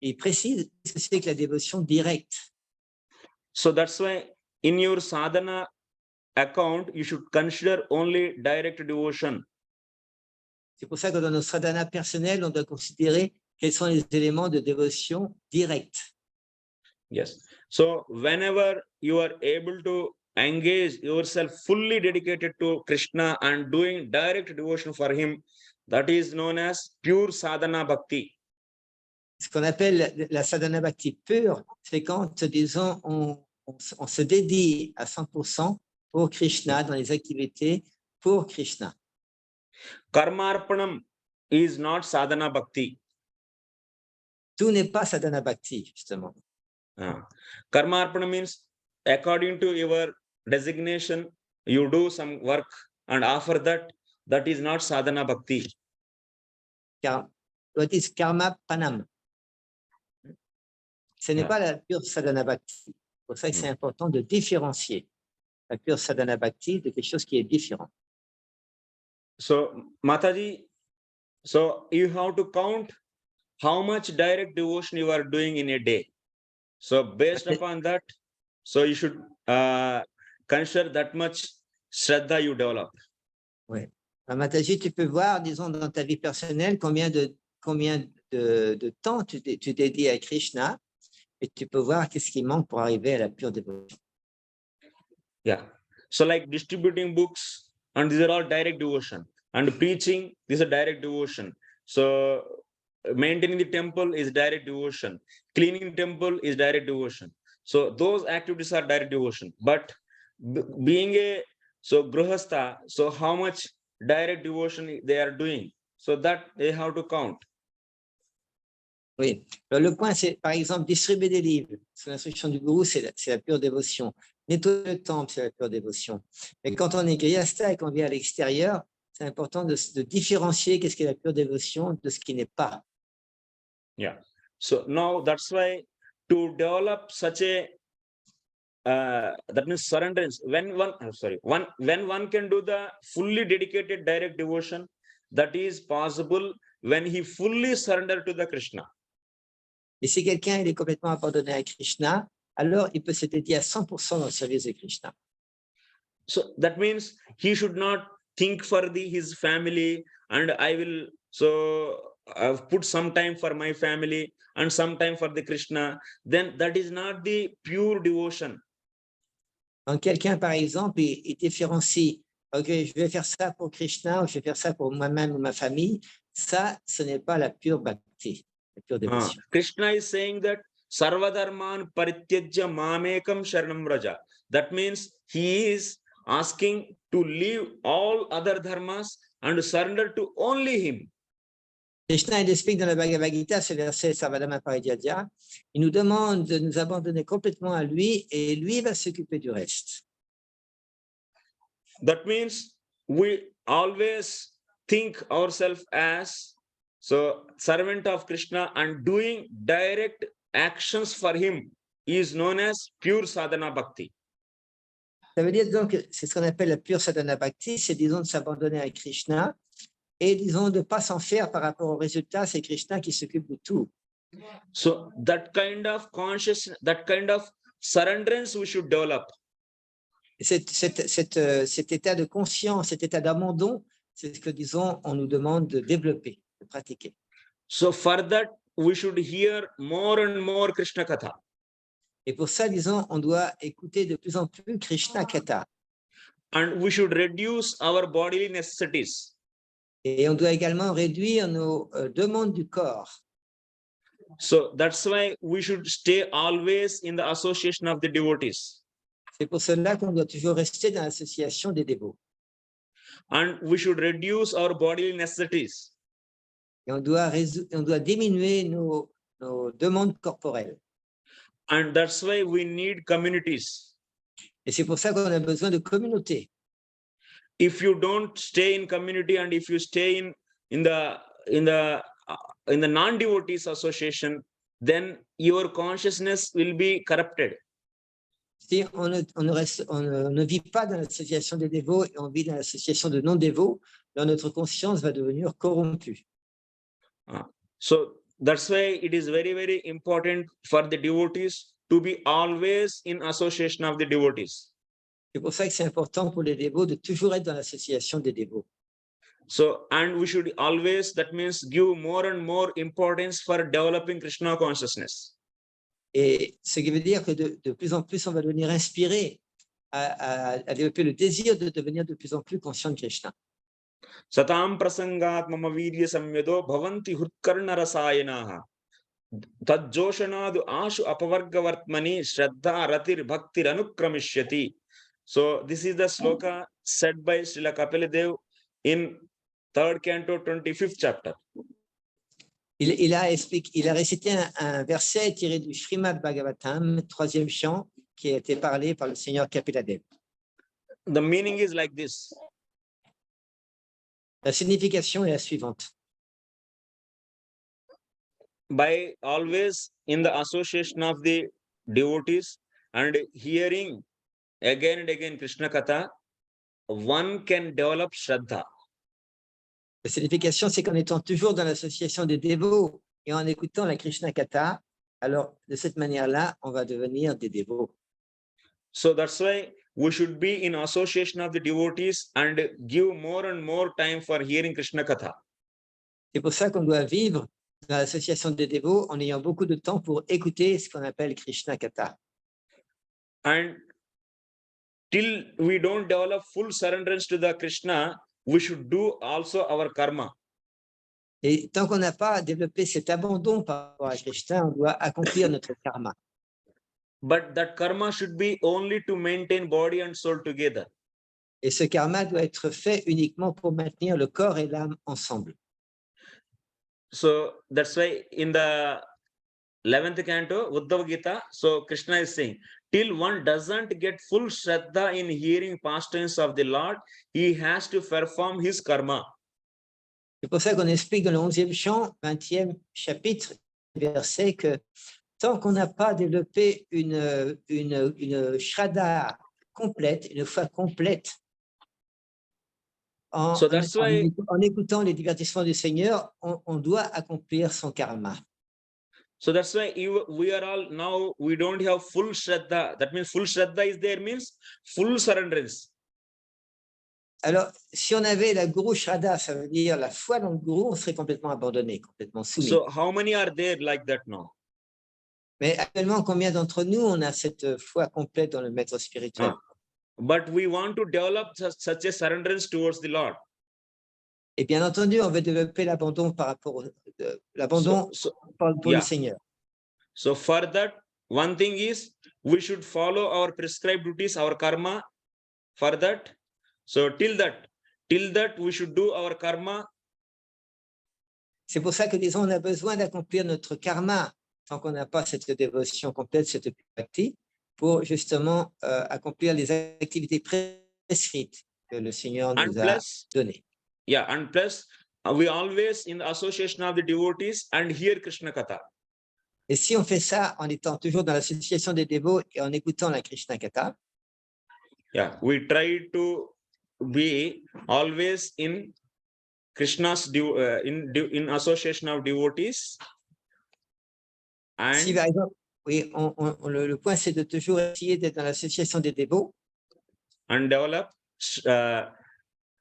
il précise ce que c'est que la dévotion directe. So that's why in your sadhana account, you should consider only direct devotion. C'est pour ça que dans nos sadhana personnels, on doit considérer quels sont les éléments de dévotion directe. Yes. So whenever you are able to engage yourself fully dedicated to Krishna and doing direct devotion for him, that is known as pure sadhana bhakti. Ce qu'on appelle la sadhana bhakti pure, c'est quand, disons, on se dédie à 100% pour Krishna, dans les activités pour Krishna. Karmarpanam is not sadhana bhakti. Tout n'est pas sadhana bhakti, justement. Karmarpanam means according to your designation, you do some work and offer that. That is not sadhana bhakti. What is karma panam? Ce n'est pas la pure sadhana bhakti. C'est pour ça que c'est important de différencier la pure sadhana bhakti de quelque chose qui est différent. So, Mataji, so you have to count how much direct devotion you are doing in a day. So, based upon that, so you should consider that much shraddha you develop. Oui. Mataji, tu peux voir, disons, dans ta vie personnelle, combien de temps tu dédies à Krishna, et tu peux voir qu'est-ce qui manque pour arriver à la pure dévotion. Yeah. So, like distributing books, and these are all direct devotion. And preaching, this is a direct devotion. So, maintaining the temple is direct devotion. Cleaning the temple is direct devotion. So, those activities are direct devotion. But being a grihastha, so how much direct devotion they are doing? So that they have to count. Oui. Alors, le point, c'est, par exemple, distribuer des livres. Sous l'instruction du gourou, c'est la pure dévotion. Nettoyer le temple, c'est la pure dévotion. Mais quand on est grihastha et qu'on vient à l'extérieur, c'est important de différencier qu'est-ce qu'est la pure dévotion de ce qui n'est pas. Yeah. So now that's why to develop such a that means surrenderance. When one can do the fully dedicated direct devotion, that is possible when he fully surrender to the Krishna. Et si quelqu'un est complètement abandonné à Krishna, alors il peut se dédier à 100% dans le service de Krishna. So that means he should not think for his family, and I will put some time for my family and some time for the Krishna. Then that is not the pure devotion. Donc quelqu'un, par exemple, il différencie, ok, je vais faire ça pour Krishna ou je vais faire ça pour moi-même ou ma famille. Ça, ce n'est pas la pure bhakti, la pure dévotion. Krishna is saying that sarvadharman parityajya mamekam sharanam vraja. That means he is asking to leave all other dharmas and surrender to only him. Krishna, il explique dans le Bhagavad Gita, ce verset Sarvadharma Parijatya, il nous demande de nous abandonner complètement à lui et lui va s'occuper du reste. That means we always think ourselves as servant of Krishna, and doing direct actions for him is known as pure sadhana bhakti. Ça veut dire donc que c'est ce qu'on appelle la pure sadhana bhakti, c'est disons de s'abandonner à Krishna et disons de ne pas s'en faire par rapport au résultat, c'est Krishna qui s'occupe de tout. So that kind of consciousness, that kind of surrenderance we should develop. Cet état de conscience, cet état d'abandon, c'est ce que, disons, on nous demande de développer, de pratiquer. So for that, we should hear more and more Krishna Katha. Et pour ça, disons, on doit écouter de plus en plus Krishna Katha. And we should reduce our bodily necessities. Et on doit également réduire nos demandes du corps. So that's why we should stay always in the association of the devotees. C'est pour cela qu'on doit toujours rester dans l'association des dévots. And we should reduce our bodily necessities. Et on doit diminuer nos demandes corporelles. And that's why we need communities. Et c'est pour ça qu'on a besoin de communautés. If you don't stay in community and if you stay in the non-devotees association, then your consciousness will be corrupted. Si on ne vit pas dans l'association des dévots et on vit dans l'association de non-dévots, alors notre conscience va devenir corrompue. So that's why it is very, very important for the devotees to be always in association of the devotees. C'est pour ça que c'est important pour les dévots de toujours être dans l'association des dévots. So, and we should always, that means give more and more importance for developing Krishna consciousness. Et ce qui veut dire que de plus en plus, on va devenir inspiré à développer le désir de devenir de plus en plus conscient de Krishna. Satam prasangat mama virya samyedo bhavanti hutkarna rasayanaha tadjoshanadu ashu apavargavartmani shraddha ratir bhaktir anukramishati. So this is the sloka said by Srila Kapila in 3rd canto, 25th chapter. Il a récité un verset tiré du Srimad Bhagavatam, 3e chant, qui a été parlé par le Seigneur Kapiladeva. The meaning is like this. La signification est la suivante. By always in the association of the devotees and hearing again and again Krishna Katha, one can develop Shraddha. La signification, c'est qu'en étant toujours dans l'association des dévots et en écoutant la Krishna Katha, alors de cette manière-là, on va devenir des dévots. So that's why we should be in association of the devotees and give more and more time for hearing Krishna Katha. C'est pour ça qu'on doit vivre dans l'association des dévots en ayant beaucoup de temps pour écouter ce qu'on appelle Krishna Katha. And till we don't develop full surrenderance to the Krishna, we should do also our karma. Et tant qu'on n'a pas développé cet abandon par rapport à Krishna, on doit accomplir notre karma. But that karma should be only to maintain body and soul together. Et ce karma doit être fait uniquement pour maintenir le corps et l'âme ensemble. So that's why in the 11th canto, Uddhava Gita, so Krishna is saying, till one doesn't get full Shraddha in hearing pastimes of the Lord, he has to perform his karma. C'est pour ça qu'on explique dans le 11e chant, 20e chapitre, verset, que tant qu'on n'a pas développé une Shraddha complète, une foi complète, en écoutant les divertissements du Seigneur, on doit accomplir son karma. So that's why we are all now, we don't have full Shraddha. That means full Shraddha is there, means full surrenderance. Alors, si on avait la Guru Shraddha, ça veut dire la foi dans le Guru, on serait complètement abandonné, complètement soumis. So how many are there like that now? Mais actuellement, combien d'entre nous, on a cette foi complète dans le maître spirituel? But we want to develop such a surrenderance towards the Lord. Et bien entendu, on veut développer l'abandon par rapport pour le Seigneur. So for that, one thing is we should follow our prescribed duties, our karma. For that, so till that we should do our karma. C'est pour ça que, disons, on a besoin d'accomplir notre karma tant qu'on n'a pas cette dévotion complète, cette bhakti, pour justement accomplir les activités prescrites que le Seigneur nous a données. Yeah, and plus we always in the association of the devotees and hear Krishna Katha. Et si on fait ça en étant toujours dans l'association des dévots et en écoutant la Krishna Katha, yeah, we try to be always in Krishna's in association of devotees Si and par exemple, oui, le point c'est de toujours essayer d'être dans l'association des dévots. develop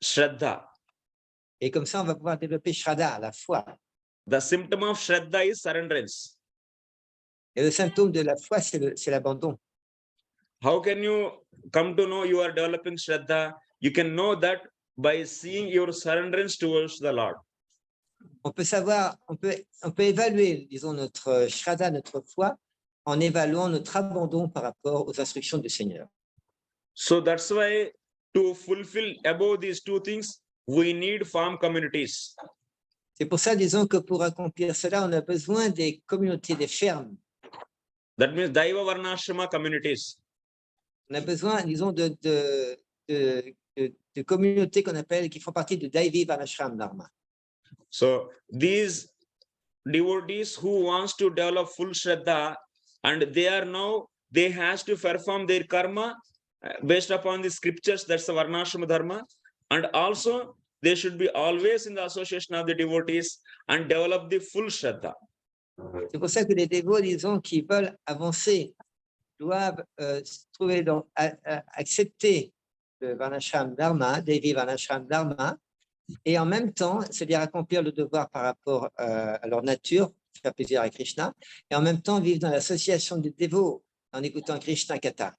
Shraddha. Et comme ça, on va pouvoir développer Shraddha, la foi. The symptom of Shraddha is surrenderance. Et le symptôme de la foi, c'est l'abandon. How can you come to know you are developing Shraddha? You can know that by seeing your surrenderance towards the Lord. On peut savoir, on peut évaluer, disons, notre Shraddha, notre foi, en évaluant notre abandon par rapport aux instructions du Seigneur. So that's why to fulfill above these two things, we need farm communities. C'est pour ça, disons, que pour accomplir cela, on a besoin des communautés, des fermes. That means Daiva Varnashrama communities. On a besoin, disons, de communautés qu'on appelle, qui font partie du Daivi Varnashram Dharma. So these devotees who wants to develop full Shraddha, and they has to perform their karma based upon the scriptures, that's the Varnashrama Dharma, and also they should be always in the association of the devotees and develop the full Shraddha. C'est pour ça que les dévots, disons, qui veulent avancer, doivent accepter le Varnashram Dharma, Devi Varnashram Dharma, et en même temps, c'est-à-dire accomplir le devoir par rapport à leur nature, faire plaisir à Krishna, et en même temps vivre dans l'association des dévots en écoutant Krishna Katha.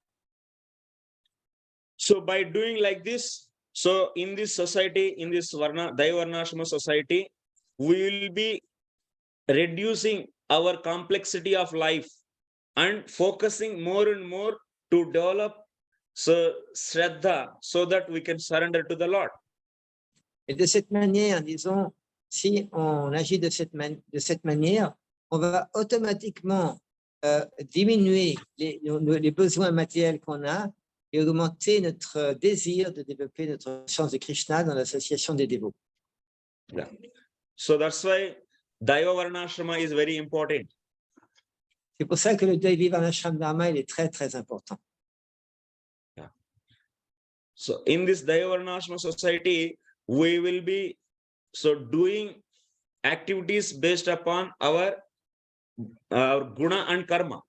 So by doing like this, so in this society, in this Daiva Varnashrama society, we will be reducing our complexity of life and focusing more and more to develop Shraddha so that we can surrender to the Lord. Et de cette manière, disons, si on agit de cette manière, on va automatiquement diminuer les besoins matériels qu'on a et augmenter notre désir de développer notre conscience de Krishna dans l'association des dévots. Yeah. So that's why Daiva Varnashrama is very important. C'est pour ça que le Daivi Varnashram Dharma, il est très, très important. Yeah. So in this Daiva Varnashrama society, we will be doing activities based upon our guna and karma.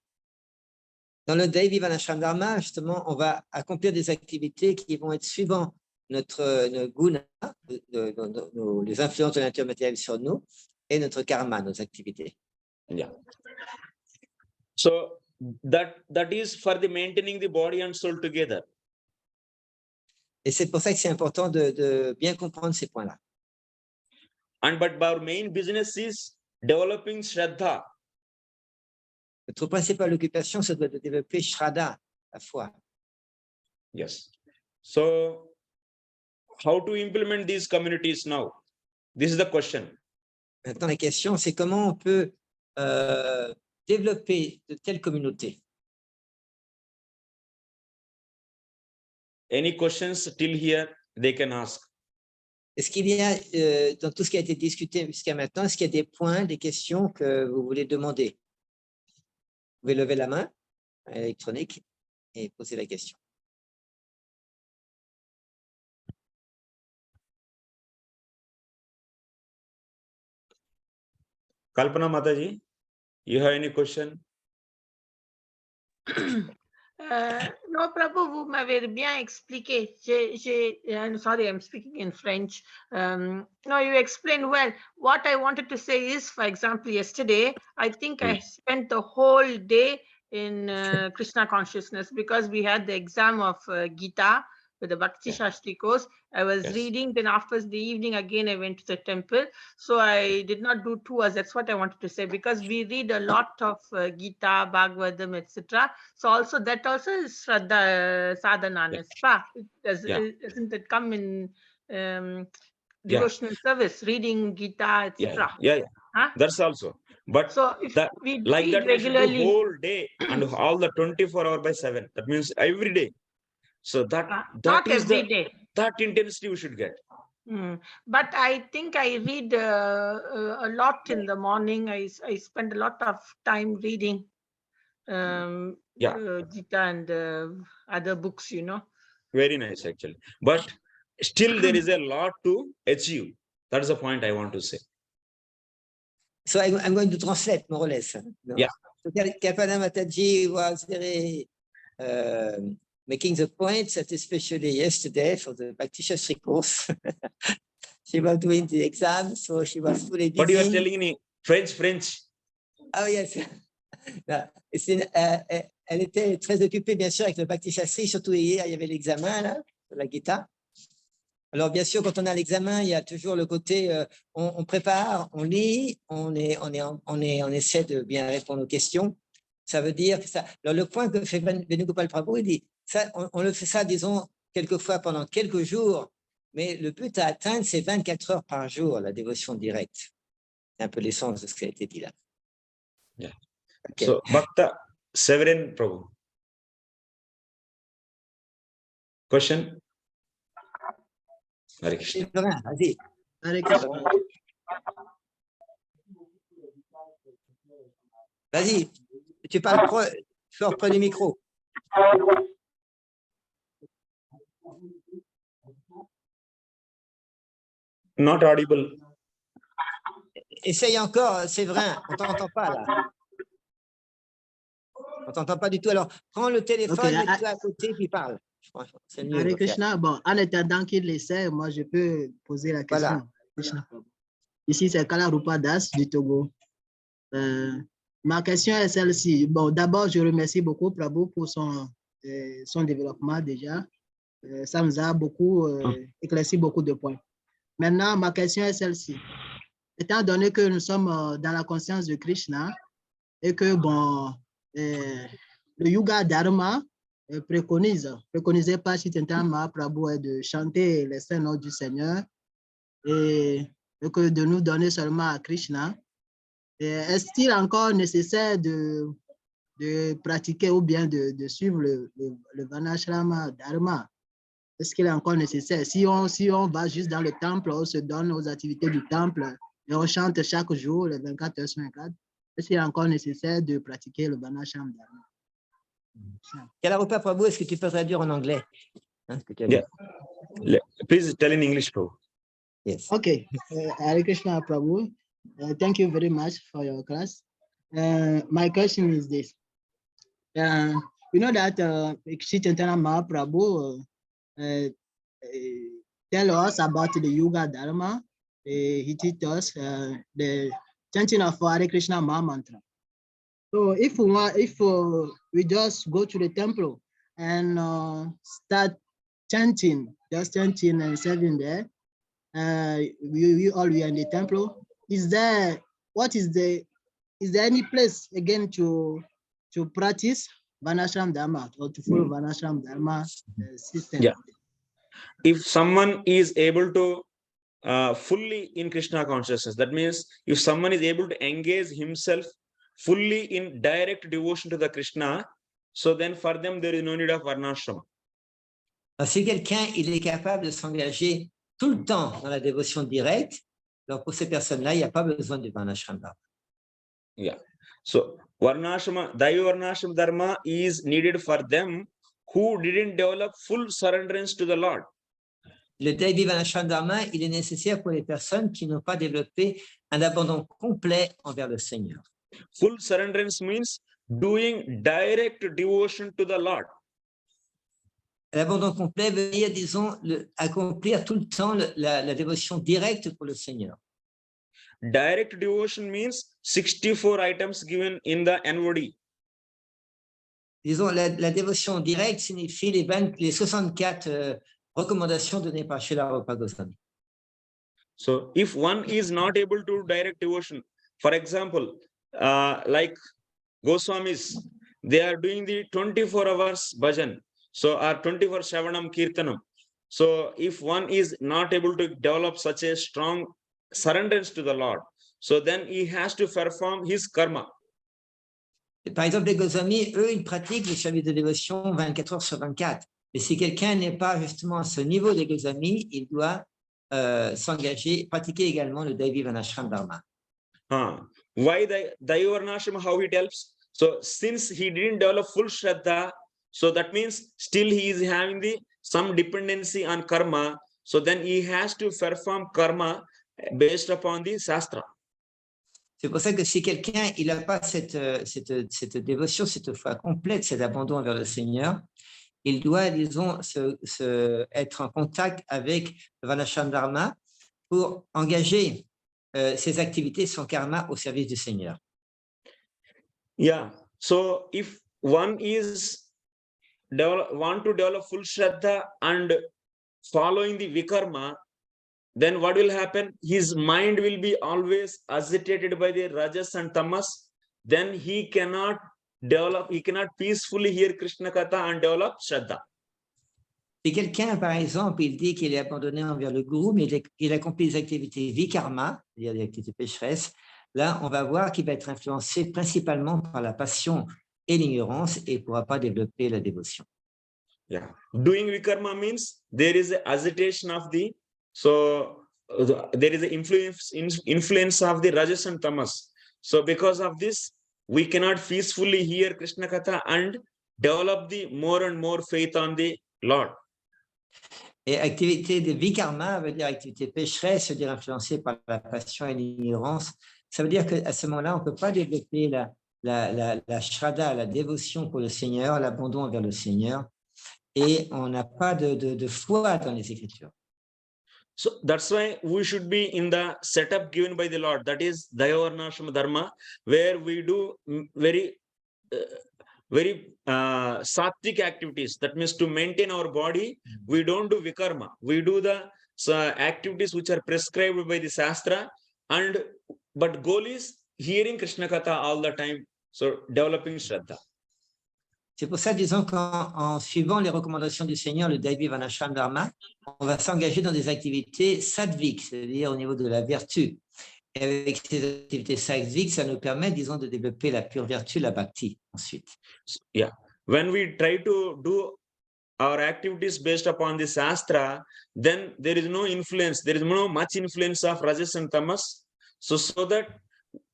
Dans le Daivi Varnashram Dharma, justement, on va accomplir des activités qui vont être suivant notre guna, les influences de la nature matérielle sur nous, et notre karma, nos activités. Yeah. So that is for the maintaining the body and soul together. Et c'est pour ça que c'est important de bien comprendre ces points-là. But our main business is developing Shraddha. Notre principale occupation, c'est de développer Shraddha, la foi. Yes. So how to implement these communities now? This is the question. Maintenant, la question, c'est comment on peut développer de telles communautés. Any questions till here, they can ask. Est-ce qu'il y a, dans tout ce qui a été discuté jusqu'à maintenant, est-ce qu'il y a des points, des questions que vous voulez demander? Vous pouvez lever la main électronique et poser la question. Kalpana Mataji, you have any question? Non, Prabhu, vous m'avez bien expliqué. Sorry, I'm speaking in French. No, you explained well. What I wanted to say is, for example, yesterday, I think I spent the whole day in Krishna consciousness because we had the exam of Gita with the Bhakti Shastri course. I was reading, then after the evening, again, I went to the temple. So I did not do 2 hours. That's what I wanted to say, because we read a lot of Gita, Bhagavatam, etc. So also that also is Shraddha Sadhana, doesn't it come in devotional service, reading Gita, etc.? Yeah. Huh? That's also. But so if we like read that regularly, the whole day and all the 24/7. That means every day. So that not is every day. That intensity we should get. But I think I read a lot in the morning. I spend a lot of time reading Gita and other books, you know. Very nice, actually. But still there is a lot to achieve. That's the point I want to say. So I'm going to translate more or less. No? Yeah. So Kapana Mataji was very making the point that especially yesterday for the Bhakti-Shastri course, she was doing the exam, so she was fully busy. But you are telling me French. Oh yes. Elle était très occupée, bien sûr, avec le Bhakti-Shastri, surtout hier, il y avait l'examen, là, de la Gita. Alors, bien sûr, quand on a l'examen, il y a toujours le côté, on prépare, on lit, on essaie de bien répondre aux questions. Ça veut dire que ça. Alors, le point que fait Venu Gopal Prabhu, il dit, ça, on le fait ça, disons, quelquefois pendant quelques jours, mais le but à atteindre, c'est 24 heures par jour, la dévotion directe. C'est un peu l'essence de ce qui a été dit là. Yeah. Okay. So, Bhakta Severin Prabhu. Question? Hare Krishna. Vas-y. Hare Krishna. Vas-y, tu parles fort près du micro. Not audible. Essaye encore, Séverin, on ne t'entend pas là. On ne t'entend pas du tout. Alors, prends le téléphone, Okay, mets-toi à côté, puis parle. C'est mieux. Hare Krishna, bon, en attendant qu'il essaie, moi je peux poser la question. Voilà. Krishna. Ici, c'est Srila Prabhupada du Togo. Ma question est celle-ci. Bon, d'abord, je remercie beaucoup Prabhu pour son développement déjà. Ça nous a beaucoup éclairci beaucoup de points. Maintenant, ma question est celle-ci. Étant donné que nous sommes dans la conscience de Krishna et que, bon, le Yuga Dharma préconisé par Chaitanya Mahaprabhu est de chanter les saints noms du Seigneur et que de nous donner seulement à Krishna. Est-il encore nécessaire de pratiquer ou bien de suivre le Varnashrama Dharma? Est-ce qu'il est encore nécessaire? Si on va juste dans le temple, on se donne aux activités du temple et on chante chaque jour, les 24 heures sur 24, est-ce qu'il est encore nécessaire de pratiquer le Varnashrama Dharma? Kalarupa Prabhu, est-ce que tu peux traduire en anglais? Hein, ce que tu as Yeah. dit? Please tell in English, Prabhu. Yes. Okay, Hare Krishna Prabhu, thank you very much for your class. My question is this. You know that Chaitanya Mahaprabhu tell us about the Yuga Dharma. He teach us the chanting of Hare Krishna Maha Mantra. So if we just go to the temple and start chanting, just chanting and serving there, we all are in the temple. Is there any place again to practice Varnashram Dharma or to follow Varnashram Dharma system? Yeah. If someone is able to fully in Krishna consciousness, that means if someone is able to engage himself fully in direct devotion to the Krishna, so then for them there is no need of Varnashram. Si quelqu'un il est capable de s'engager tout le temps dans la dévotion directe, alors pour ces personnes-là, il n'y a pas besoin de Varnashram Dharma. Yeah. So Varnashrama, Daiva Varnashrama Dharma is needed for them who didn't develop full surrenderance to the Lord. Le Daivi Varnashram Dharma, il est nécessaire pour les personnes qui n'ont pas développé un abandon complet envers le Seigneur. Full surrenderance means doing direct devotion to the Lord. L'abandon complet veut dire, disons, accomplir tout le temps la dévotion directe pour le Seigneur. Direct devotion means 64 items given in the NOD. Disons, la dévotion directe signifie les 64 recommandations données par Srila Prabhupada Goswami. So if one is not able to do direct devotion, for example, like Goswamis, they are doing the 24 hours bhajan, so or 24 Shavanam Kirtanam. So if one is not able to develop such a strong surrender to the Lord, so then he has to perform his karma. Par exemple, les Goswamis, eux, ils pratiquent le service de dévotion 24 heures sur 24. Et si quelqu'un n'est pas justement à ce niveau des Goswamis, il doit s'engager, pratiquer également le Daivi Varnashram Dharma. Why the Daiva Varnashram, how it helps? So since he didn't develop full Shraddha, so that means still he is having some dependency on karma. So then he has to perform karma based upon the Shastra. C'est pour ça que si quelqu'un il n'a pas cette dévotion, cette foi complète, cet abandon envers le Seigneur, il doit, disons, être en contact avec le Varnashram Dharma pour engager ses activités, son karma au service du Seigneur. Yeah. So if one is want to develop full Shraddha and following the Vikarma, then what will happen? His mind will be always agitated by the Rajas and Tamas. Then he cannot peacefully hear Krishna Katha and develop Shraddha. Si quelqu'un, par exemple, il dit qu'il est abandonné envers le gourou, mais il accomplit des activités vikarma, c'est-à-dire des activités pécheresses, là, on va voir qu'il va être influencé principalement par la passion et l'ignorance et ne pourra pas développer la dévotion. Yeah. Doing vikarma means there is an agitation of there is an influence of the Rajas and Tamas. So because of this, we cannot peacefully hear Krishna Katha and develop the more and more faith on the Lord. Et activité de vikarma veut dire activité pécheresse, veut dire influencée par la passion et l'ignorance. Ça veut dire qu'à ce moment-là, on ne peut pas développer la shraddha, la dévotion pour le Seigneur, l'abandon envers le Seigneur, et on n'a pas de foi dans les Écritures. So that's why we should be in the setup given by the Lord, that is Dayavarnashama Dharma, where we do very sattvic activities. That means to maintain our body, we don't do vikarma. We do the activities which are prescribed by the Shastra, but goal is hearing Krishna Katha all the time. So developing Shraddha. C'est pour ça, disons qu'en suivant les recommandations du Seigneur, le Daivi Varnashram Dharma, on va s'engager dans des activités sattviques, c'est-à-dire au niveau de la vertu. Et avec ces activités sattviques, ça nous permet, disons, de développer la pure vertu, la bhakti, ensuite. Yeah. When we try to do our activities based upon the Shastra, then there is no influence. There is no much influence of Rajas and Tamas. So that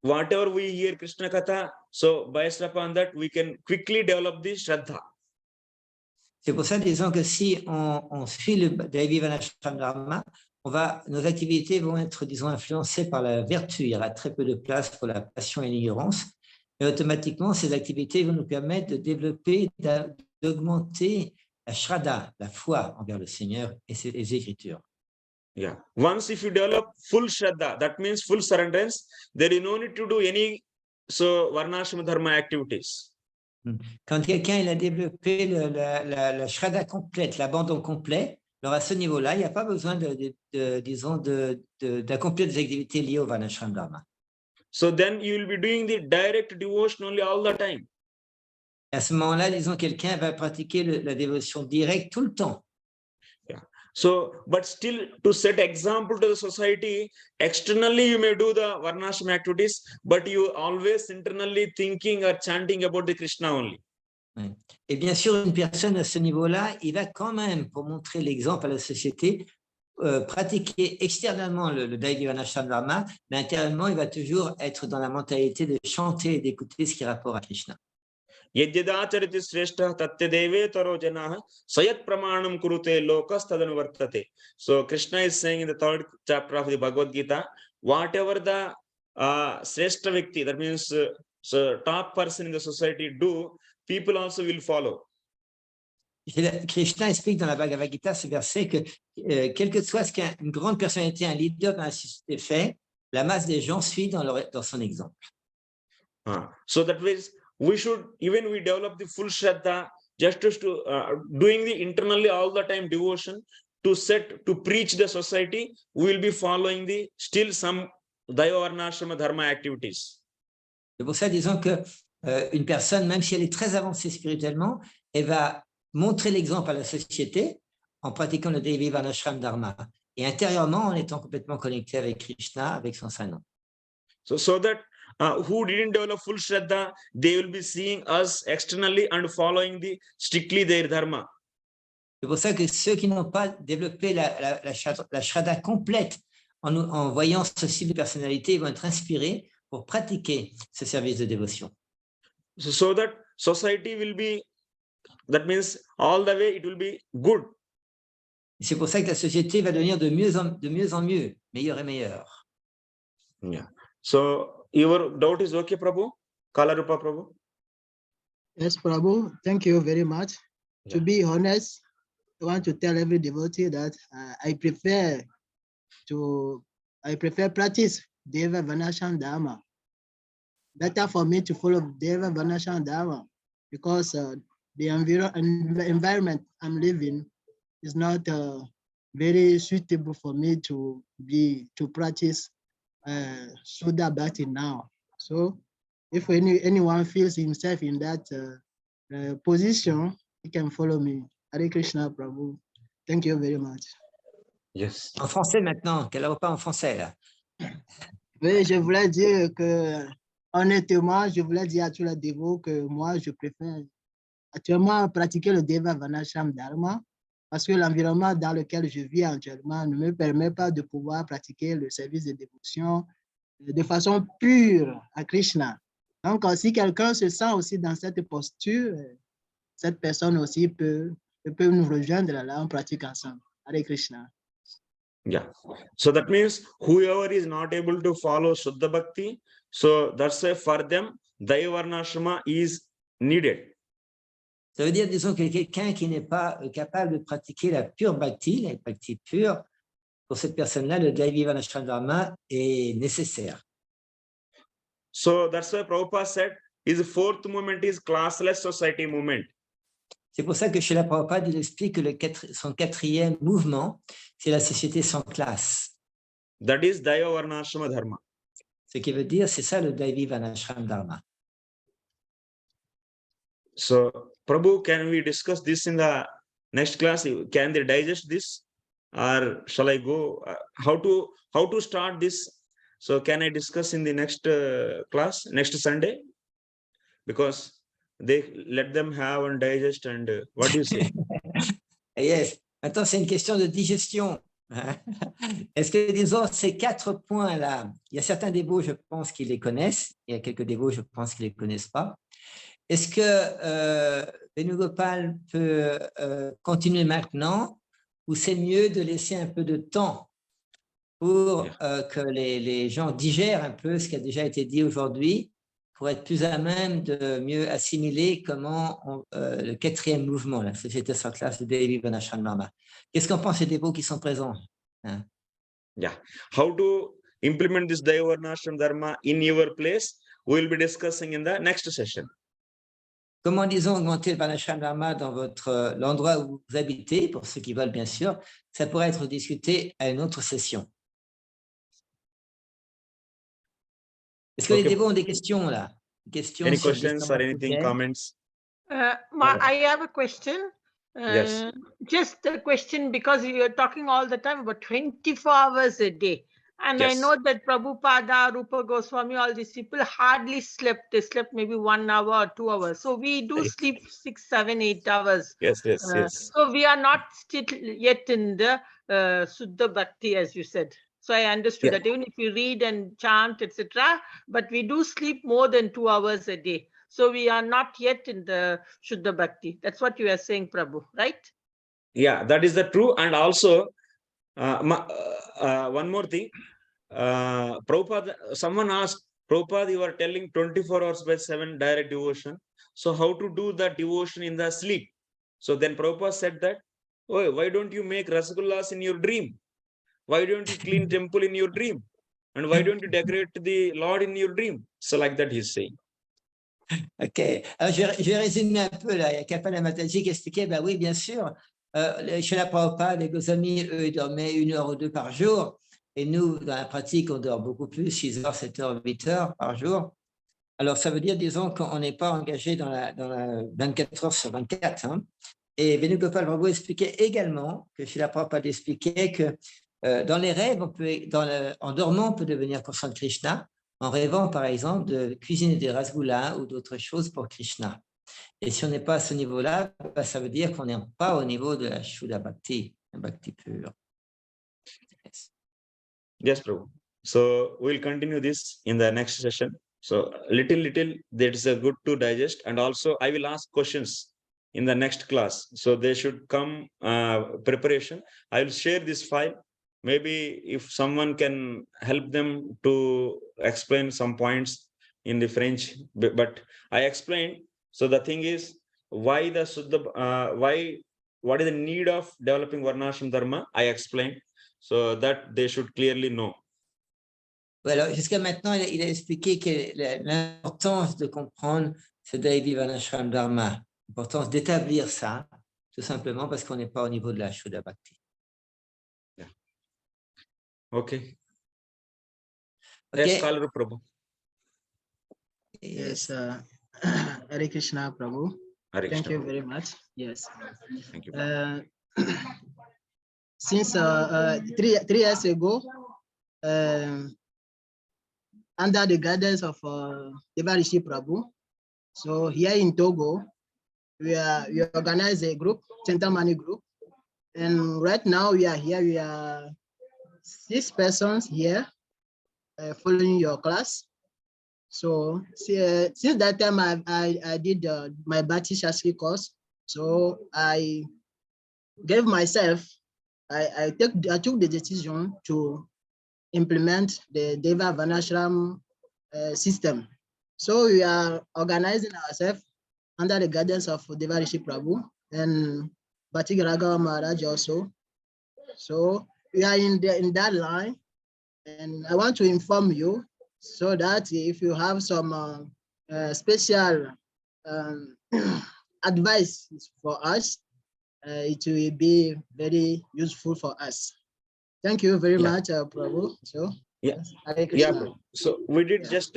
whatever we hear Krishna Katha, so based upon that, we can quickly develop the Shraddha. C'est pour ça, disons que si on suit le Daivi Varnashram Dharma, nos activités vont être, disons, influencées par la vertu. Il y aura très peu de place pour la passion et l'ignorance. Et automatiquement, ces activités vont nous permettre de développer, d'augmenter la shraddha, la foi envers le Seigneur et ses Écritures. Yeah. Once if you develop full Shraddha, that means full surrenderance, there is no need to do any Varnashram Dharma activities. Quand quelqu'un a développé la shraddha complète, l'abandon complet, alors à ce niveau-là, il n'y a pas besoin d'accomplir des activités liées au Varnashram Dharma. So then you will be doing the direct devotion only all the time. Et à ce moment-là, disons, quelqu'un va pratiquer la dévotion directe tout le temps. Yeah. So, but still to set example to the society, externally you may do the Varnashram activities, but you always internally thinking or chanting about the Krishna only. Et bien sûr, une personne à ce niveau-là, il va quand même, pour montrer l'exemple à la société, pratiquer extérieurement le Daivi Varnashram Dharma, mais intérieurement, il va toujours être dans la mentalité de chanter et d'écouter ce qui rapporte à Krishna. Yadyadachariti shrestha tatyadeve taro janaha sayat pramanam kurute lokas tadanuvartate. So Krishna is saying in the 3rd chapter of the Bhagavad Gita, whatever the shrestha vikti, that means top person in the society do, people also will follow. Krishna explique dans la Bhagavad Gita ce verset que quel que soit ce qu'une grande personnalité, un leader dans la société fait, la masse des gens suit dans son exemple. So that means we should, even we develop the full Shraddha, just to doing the internally all the time devotion, to preach the society, we will be following still some Dayavarnashrama Dharma activities. C'est pour ça, disons que une personne, même si elle est très avancée spirituellement, elle va montrer l'exemple à la société en pratiquant le Daivi Varnashram Dharma et intérieurement en étant complètement connecté avec Krishna, avec son saint nom. So that who didn't develop full Shraddha, they will be seeing us externally and following strictly their dharma. C'est pour ça que ceux qui n'ont pas développé la Shraddha complète en voyant ce type de personnalité, ils vont être inspirés pour pratiquer ce service de dévotion. So that society will be, that means all the way it will be good. C'est pour ça que la société va devenir de mieux en mieux, meilleure et meilleure. Yeah. So your doubt is okay, Prabhu? Kalarupa Prabhu? Yes, Prabhu, thank you very much. Yeah. To be honest, I want to tell every devotee that I prefer practice Deva Vanasham Dharma. Better for me to follow Deva Vanasham Dharma because the environment I'm living is not very suitable for me to practice Shuddha Bhakti now. So if anyone feels himself in that position, he can follow me. Hare Krishna, Prabhu. Thank you very much. Yes. En français maintenant, qu'elle n'a pas en français là. Oui, je voulais dire que, honnêtement, je voulais dire à tous les dévots que moi, je préfère actuellement pratiquer le Deva Vanasham Dharma parce que l'environnement dans lequel je vis actuellement ne me permet pas de pouvoir pratiquer le service de dévotion de façon pure à Krishna. Donc, si quelqu'un se sent aussi dans cette posture, cette personne aussi peut nous rejoindre là, on pratique ensemble. Hare Krishna. Yeah. So that means whoever is not able to follow Shuddha Bhakti, so that's why for them, Daivarnashrama is needed. Ça veut dire, disons, que quelqu'un qui n'est pas capable de pratiquer la pure bhakti, la bhakti pure, pour cette personne-là, le Daivi Vanashram Dharma est nécessaire. So that's why Prabhupada said his fourth movement is classless society movement. C'est pour ça que Srila Prabhupada il explique que son quatrième mouvement, c'est la société sans classe. That is Daivarnashrama Dharma. Ce qui veut dire, c'est ça le Daivi Vanashram Dharma. So, Prabhu, can we discuss this in the next class? Can they digest this, or shall I go? How to start this? So, can I discuss in the next class, next Sunday? Because they let them have and digest. And what do you say? Yes. Maintenant, c'est une question de digestion. Est-ce que, disons, ces 4 points-là, il y a certains dévots, je pense, qui les connaissent. Il y a quelques dévots, je pense, qui ne les connaissent pas. Est-ce que Venu Gopal peut continuer maintenant ou c'est mieux de laisser un peu de temps pour que les gens digèrent un peu ce qui a déjà été dit aujourd'hui pour être plus à même de mieux assimiler comment le quatrième mouvement, la société sans classe de Devi Vanashram Dharma. Qu'est-ce qu'en pensent les dévots qui sont présents? Hein? Yeah. How to implement this Daivarnashram Dharma in your place? We will be discussing in the next session. Comment, disons, augmenter le Vanashram Dharma dans l'endroit où vous habitez, pour ceux qui veulent, bien sûr, ça pourrait être discuté à une autre session. Est-ce que les dévots ont des questions, là? Any questions or anything, comments? I have a question. Yes. Just a question, because you're talking all the time about 24 hours a day. And Yes. I know that Prabhupada, Rupa Goswami, all these people hardly slept. They slept maybe 1 hour or 2 hours. So we do sleep 6, 7, 8 hours. Yes, yes, yes. So we are not still yet in the Suddha Bhakti, as you said. So I understood that even if you read and chant, etc., but we do sleep more than 2 hours a day. So we are not yet in the Shuddha Bhakti. That's what you are saying, Prabhu, right? Yeah, that is the true. And also, one more thing. Prabhupada, someone asked, Prabhupada, you are telling 24 hours by 7 direct devotion. So how to do that devotion in the sleep? So then Prabhupada said that, oh, why don't you make rasagullas in your dream? Why don't you clean temple in your dream? And why don't you decorate the Lord in your dream? So like that he's saying. OK. Alors, je vais résumer un peu, là. Il y a Kapala Mataji qui expliquait, ben oui, bien sûr, chez la Prabhupada, les Goswami, eux, ils dormaient 1 heure ou 2 par jour. Et nous, dans la pratique, on dort beaucoup plus, 6 heures, 7 heures, 8 heures par jour. Alors, ça veut dire, disons, qu'on n'est pas engagé dans la 24 heures sur 24. Hein. Et Venu Gopal Prabhu expliquait également, que chez la Prabhupada expliquait que dans les rêves, en dormant, on peut devenir conscient de Krishna, en rêvant, par exemple, de cuisiner des rasgoulas ou d'autres choses pour Krishna. Et si on n'est pas à ce niveau-là, ça veut dire qu'on n'est pas au niveau de la Shuddha Bhakti, la Bhakti pure. Yes. Yes, Prabhu. So we'll continue this in the next session. So little, that is good to digest. And also I will ask questions in the next class. So they should come preparation. I will share this file maybe if someone can help them to explain some points in the French, but I explained. So the thing is, why the Suddha, what is the need of developing Varnashram Dharma? I explained, so that they should clearly know. Alors, jusqu'à maintenant, il a expliqué que l'importance de comprendre ce Daivi Varnashram Dharma, l'importance d'établir ça, tout simplement parce qu'on n'est pas au niveau de la Shuddha Bhakti. Yeah. Okay. Okay. Yes, Srila Prabhu. Yes, Hare Krishna, Prabhu. Hare Thank Krishna. you very much. Yes. Thank you. Since 3 years ago, under the guidance of Devarishi Prabhu, so here in Togo, we organize a group, Chintamani group, and right now we are here. We are 6 persons here following your class. So since that time, I did my Bhakti Shastri course. So I gave myself, I took the decision to implement the Deva Varnashram system. So we are organizing ourselves under the guidance of Devarishi Prabhu and Bhakti Raghav Maharaj also. So we are in that line, and I want to inform you so that if you have some special advice for us, it will be very useful for us. Thank you very much, Prabhu. So Yeah. Hare Krishna. So we did just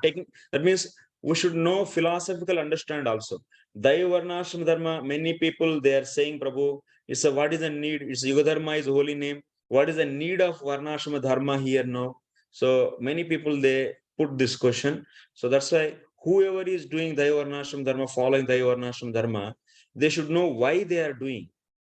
taking, that means we should know philosophical understand also. Daiva Varnashram Dharma, many people they are saying, Prabhu, it's a, what is the need? It's Yuga Dharma is holy name. What is the need of Varnashram Dharma here now? So many people they put this question. So that's why whoever is doing Daiva Varnashram Dharma, following Daiva Varnashram Dharma, they should know why they are doing.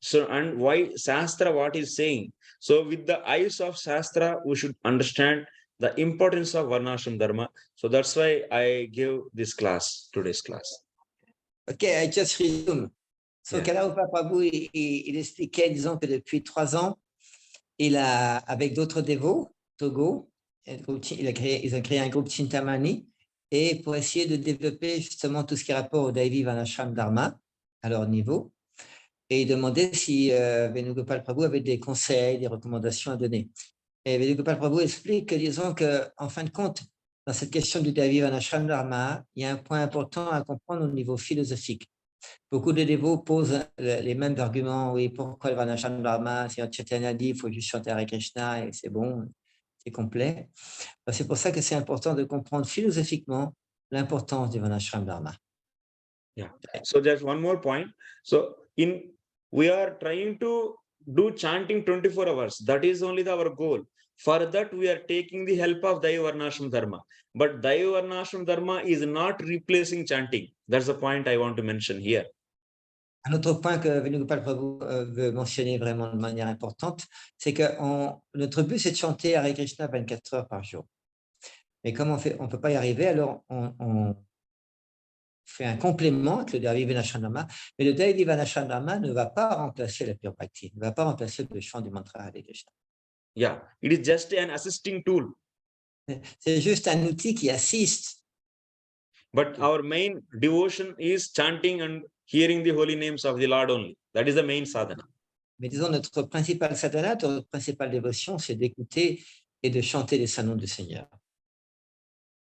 So and why Shastra what is saying. So with the eyes of Shastra, we should understand the importance of Varnashram Dharma. So that's why I give this class, today's class. Okay, I just resume. So, Yeah. Kalarupa Prabhu, il expliquait, disons que depuis 3 ans, il a, avec d'autres dévots, Togo, ils ont créé un groupe Chintamani, et pour essayer de développer justement tout ce qui est rapport au Daivi Varnashram Dharma à leur niveau. Et il demandait si Venu Gopal Prabhu avait des conseils, des recommandations à donner. Et Venu Gopal Prabhu explique que, disons qu'en fin de compte, dans cette question du Daivi Varnashram Dharma, il y a un point important à comprendre au niveau philosophique. Beaucoup de dévots posent les mêmes arguments. Oui, pourquoi le Varnashram Dharma? Si Chaitanya dit, il faut juste chanter Hare Krishna et c'est bon, c'est complet. C'est pour ça que c'est important de comprendre philosophiquement l'importance du Varnashram Dharma. Yeah. So just one more point. So we are trying to do chanting 24 hours. That is only our goal. For that, we are taking the help of Daiva Varnashram Dharma. But Daiva Varnashram Dharma is not replacing chanting. That's the point I want to mention here. Un autre point que Venu Gopal Prabhu veut mentionner vraiment de manière importante, c'est que notre but, c'est de chanter Hare Krishna 24 heures par jour. Mais comme on ne peut pas y arriver, alors on fait un complément avec le Daivi Varnashram Dharma, mais le Daivi Varnashram Dharma ne va pas remplacer la pure bhakti, ne va pas remplacer le chant du mantra Hare Krishna. Yeah, it is just an assisting tool. C'est juste un outil qui assiste. But our main devotion is chanting and hearing the holy names of the Lord only. That is the main sadhana. Mais disons, notre principal sadhana, notre principale dévotion, c'est d'écouter et de chanter les saints noms du Seigneur.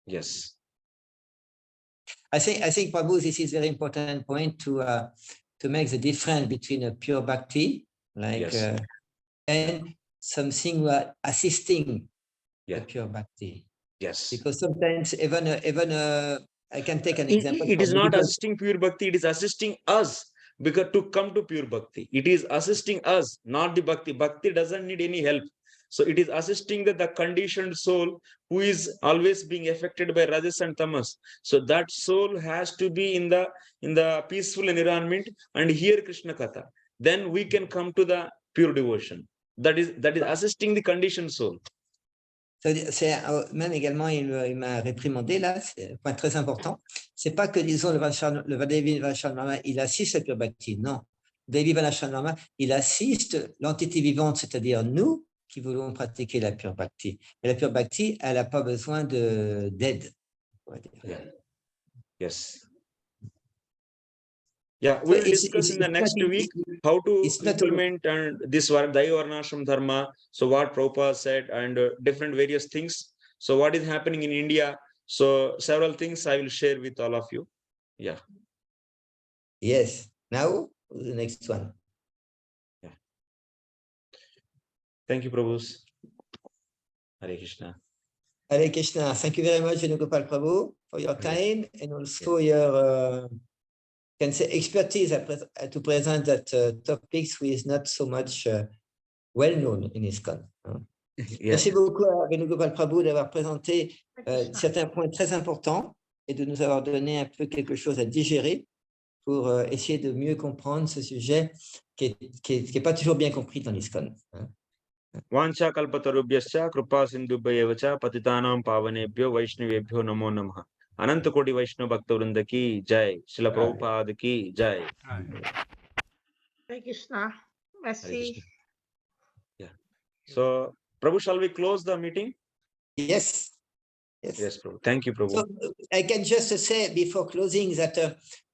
Yes. I think, Prabhu, this is a very important point to make the difference between a pure bhakti, like, Yes. and something assisting Yeah. the pure bhakti. Yes. Because sometimes even I can take an example. It is not assisting pure bhakti, it is assisting us because to come to pure bhakti. It is assisting us, not the bhakti. Bhakti doesn't need any help. So it is assisting the conditioned soul who is always being affected by rajas and tamas. So that soul has to be in the peaceful environment and hear Krishna Katha. Then we can come to the pure devotion. That is assisting the conditioned soul. Même également, il m'a réprimandé là, c'est un point très important. C'est pas que, disons, le Daivi Varnashram Dharma, il assiste la pure bhakti. Non. Le Daivi Varnashram Dharma, il assiste l'entité vivante, c'est-à-dire nous, qui voulons pratiquer la pure bhakti. Et la pure bhakti, elle n'a pas besoin d'aide. Yeah. Yes. Yeah, we will discuss in the next week how to implement and this Daiva Varnashram Dharma. So what Prabhupada said and different various things. So what is happening in India? So several things I will share with all of you. Yeah. Yes. Now the next one. Yeah. Thank you, Prabhus. Hare Krishna. Hare Krishna. Thank you very much, Venu Gopal Prabhu, for your time and also your can say expertise to present that topics which is not so much well known in ISKCON. Merci beaucoup à Venu Gopal Prabhu d'avoir présenté certains points très importants et de nous avoir donné un peu quelque chose à digérer pour essayer de mieux comprendre ce sujet qui est pas toujours bien compris dans l'ISKCON. Vancha kalpatarubhyascha kripa sindhubhayeva patitanam pavanebhyo vaishnavebhyo namo namah. Ananta Koti Vaishnava Bhakta Vrinda ki jai. Srila Prabhupada ki jai. Hare Krishna. Merci. Yeah. So, Prabhu, shall we close the meeting? Yes. Yes, Prabhu. Thank you, Prabhu. So I can just say before closing that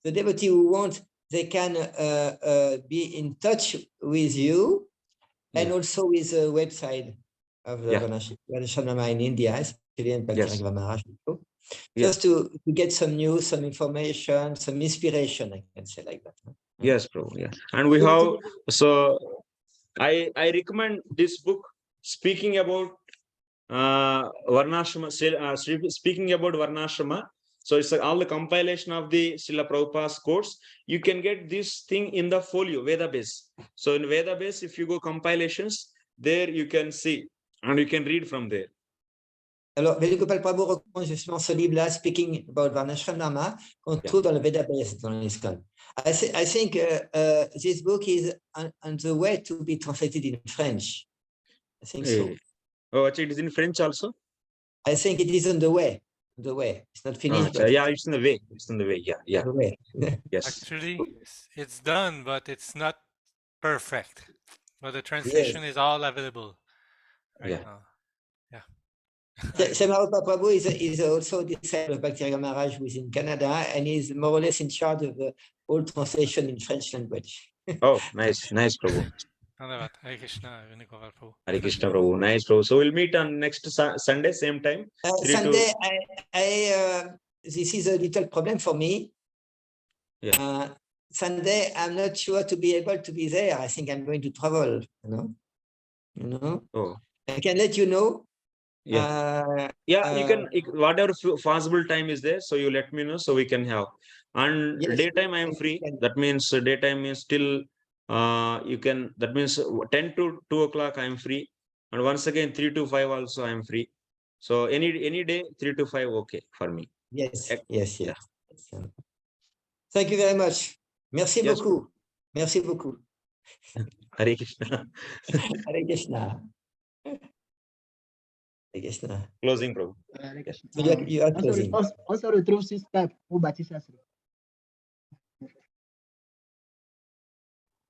the devotee who want, they can be in touch with you and also with the website of the Varnashram in India, especially in Bhakti Maharaj. Just to get some news, some information, some inspiration, I can say like that. Yes, Prabhu. Yeah. And we have, so I recommend this book speaking about Varnashrama, speaking about Varnashrama. So it's all the compilation of the Srila Prabhupada's course. You can get this thing in the folio, Veda base. So in Veda base, if you go compilations, there you can see and you can read from there. Alors, Venu Gopal Prabhu recommande justement ce livre-là, Speaking about Varnashram Dharma, qu'on trouve dans le Vedabase, dans l'ISKCON. I think this book is on the way to be translated in French. I think so. Oh, actually, it is in French also? I think it is on the way. The way. It's not finished. But yeah, it's in the way. It's in the way. Yeah. The way. Yes. Actually, it's done, but it's not perfect. But the translation is all available right now. Srila Prabhu is also a disciple of Bhakti Maharaj, who is in Canada, and is more or less in charge of the whole translation in French language. Oh, nice, Prabhu. Hare Krishna, Venu Gopal Prabhu. Hare Krishna, Prabhu. Nice, Prabhu. So we'll meet on next Sunday, same time. Sunday, this is a little problem for me. Yeah. Sunday, I'm not sure to be able to be there. I think I'm going to travel. You know. Oh. I can let you know. You can, whatever possible time is there, so you let me know so we can have. And daytime I am free. That means daytime means till you can, that means 10 to 2 o'clock I am free. And once again 3 to 5 also I am free. So any day 3 to 5 okay for me. Yes. Thank you very much. Merci beaucoup. Merci beaucoup. Hare Krishna. Hare Krishna. Krishna. Closing, Prabhu. Hare Krishna. You are closing. On se retrouve sur Skype pour bâtir ça.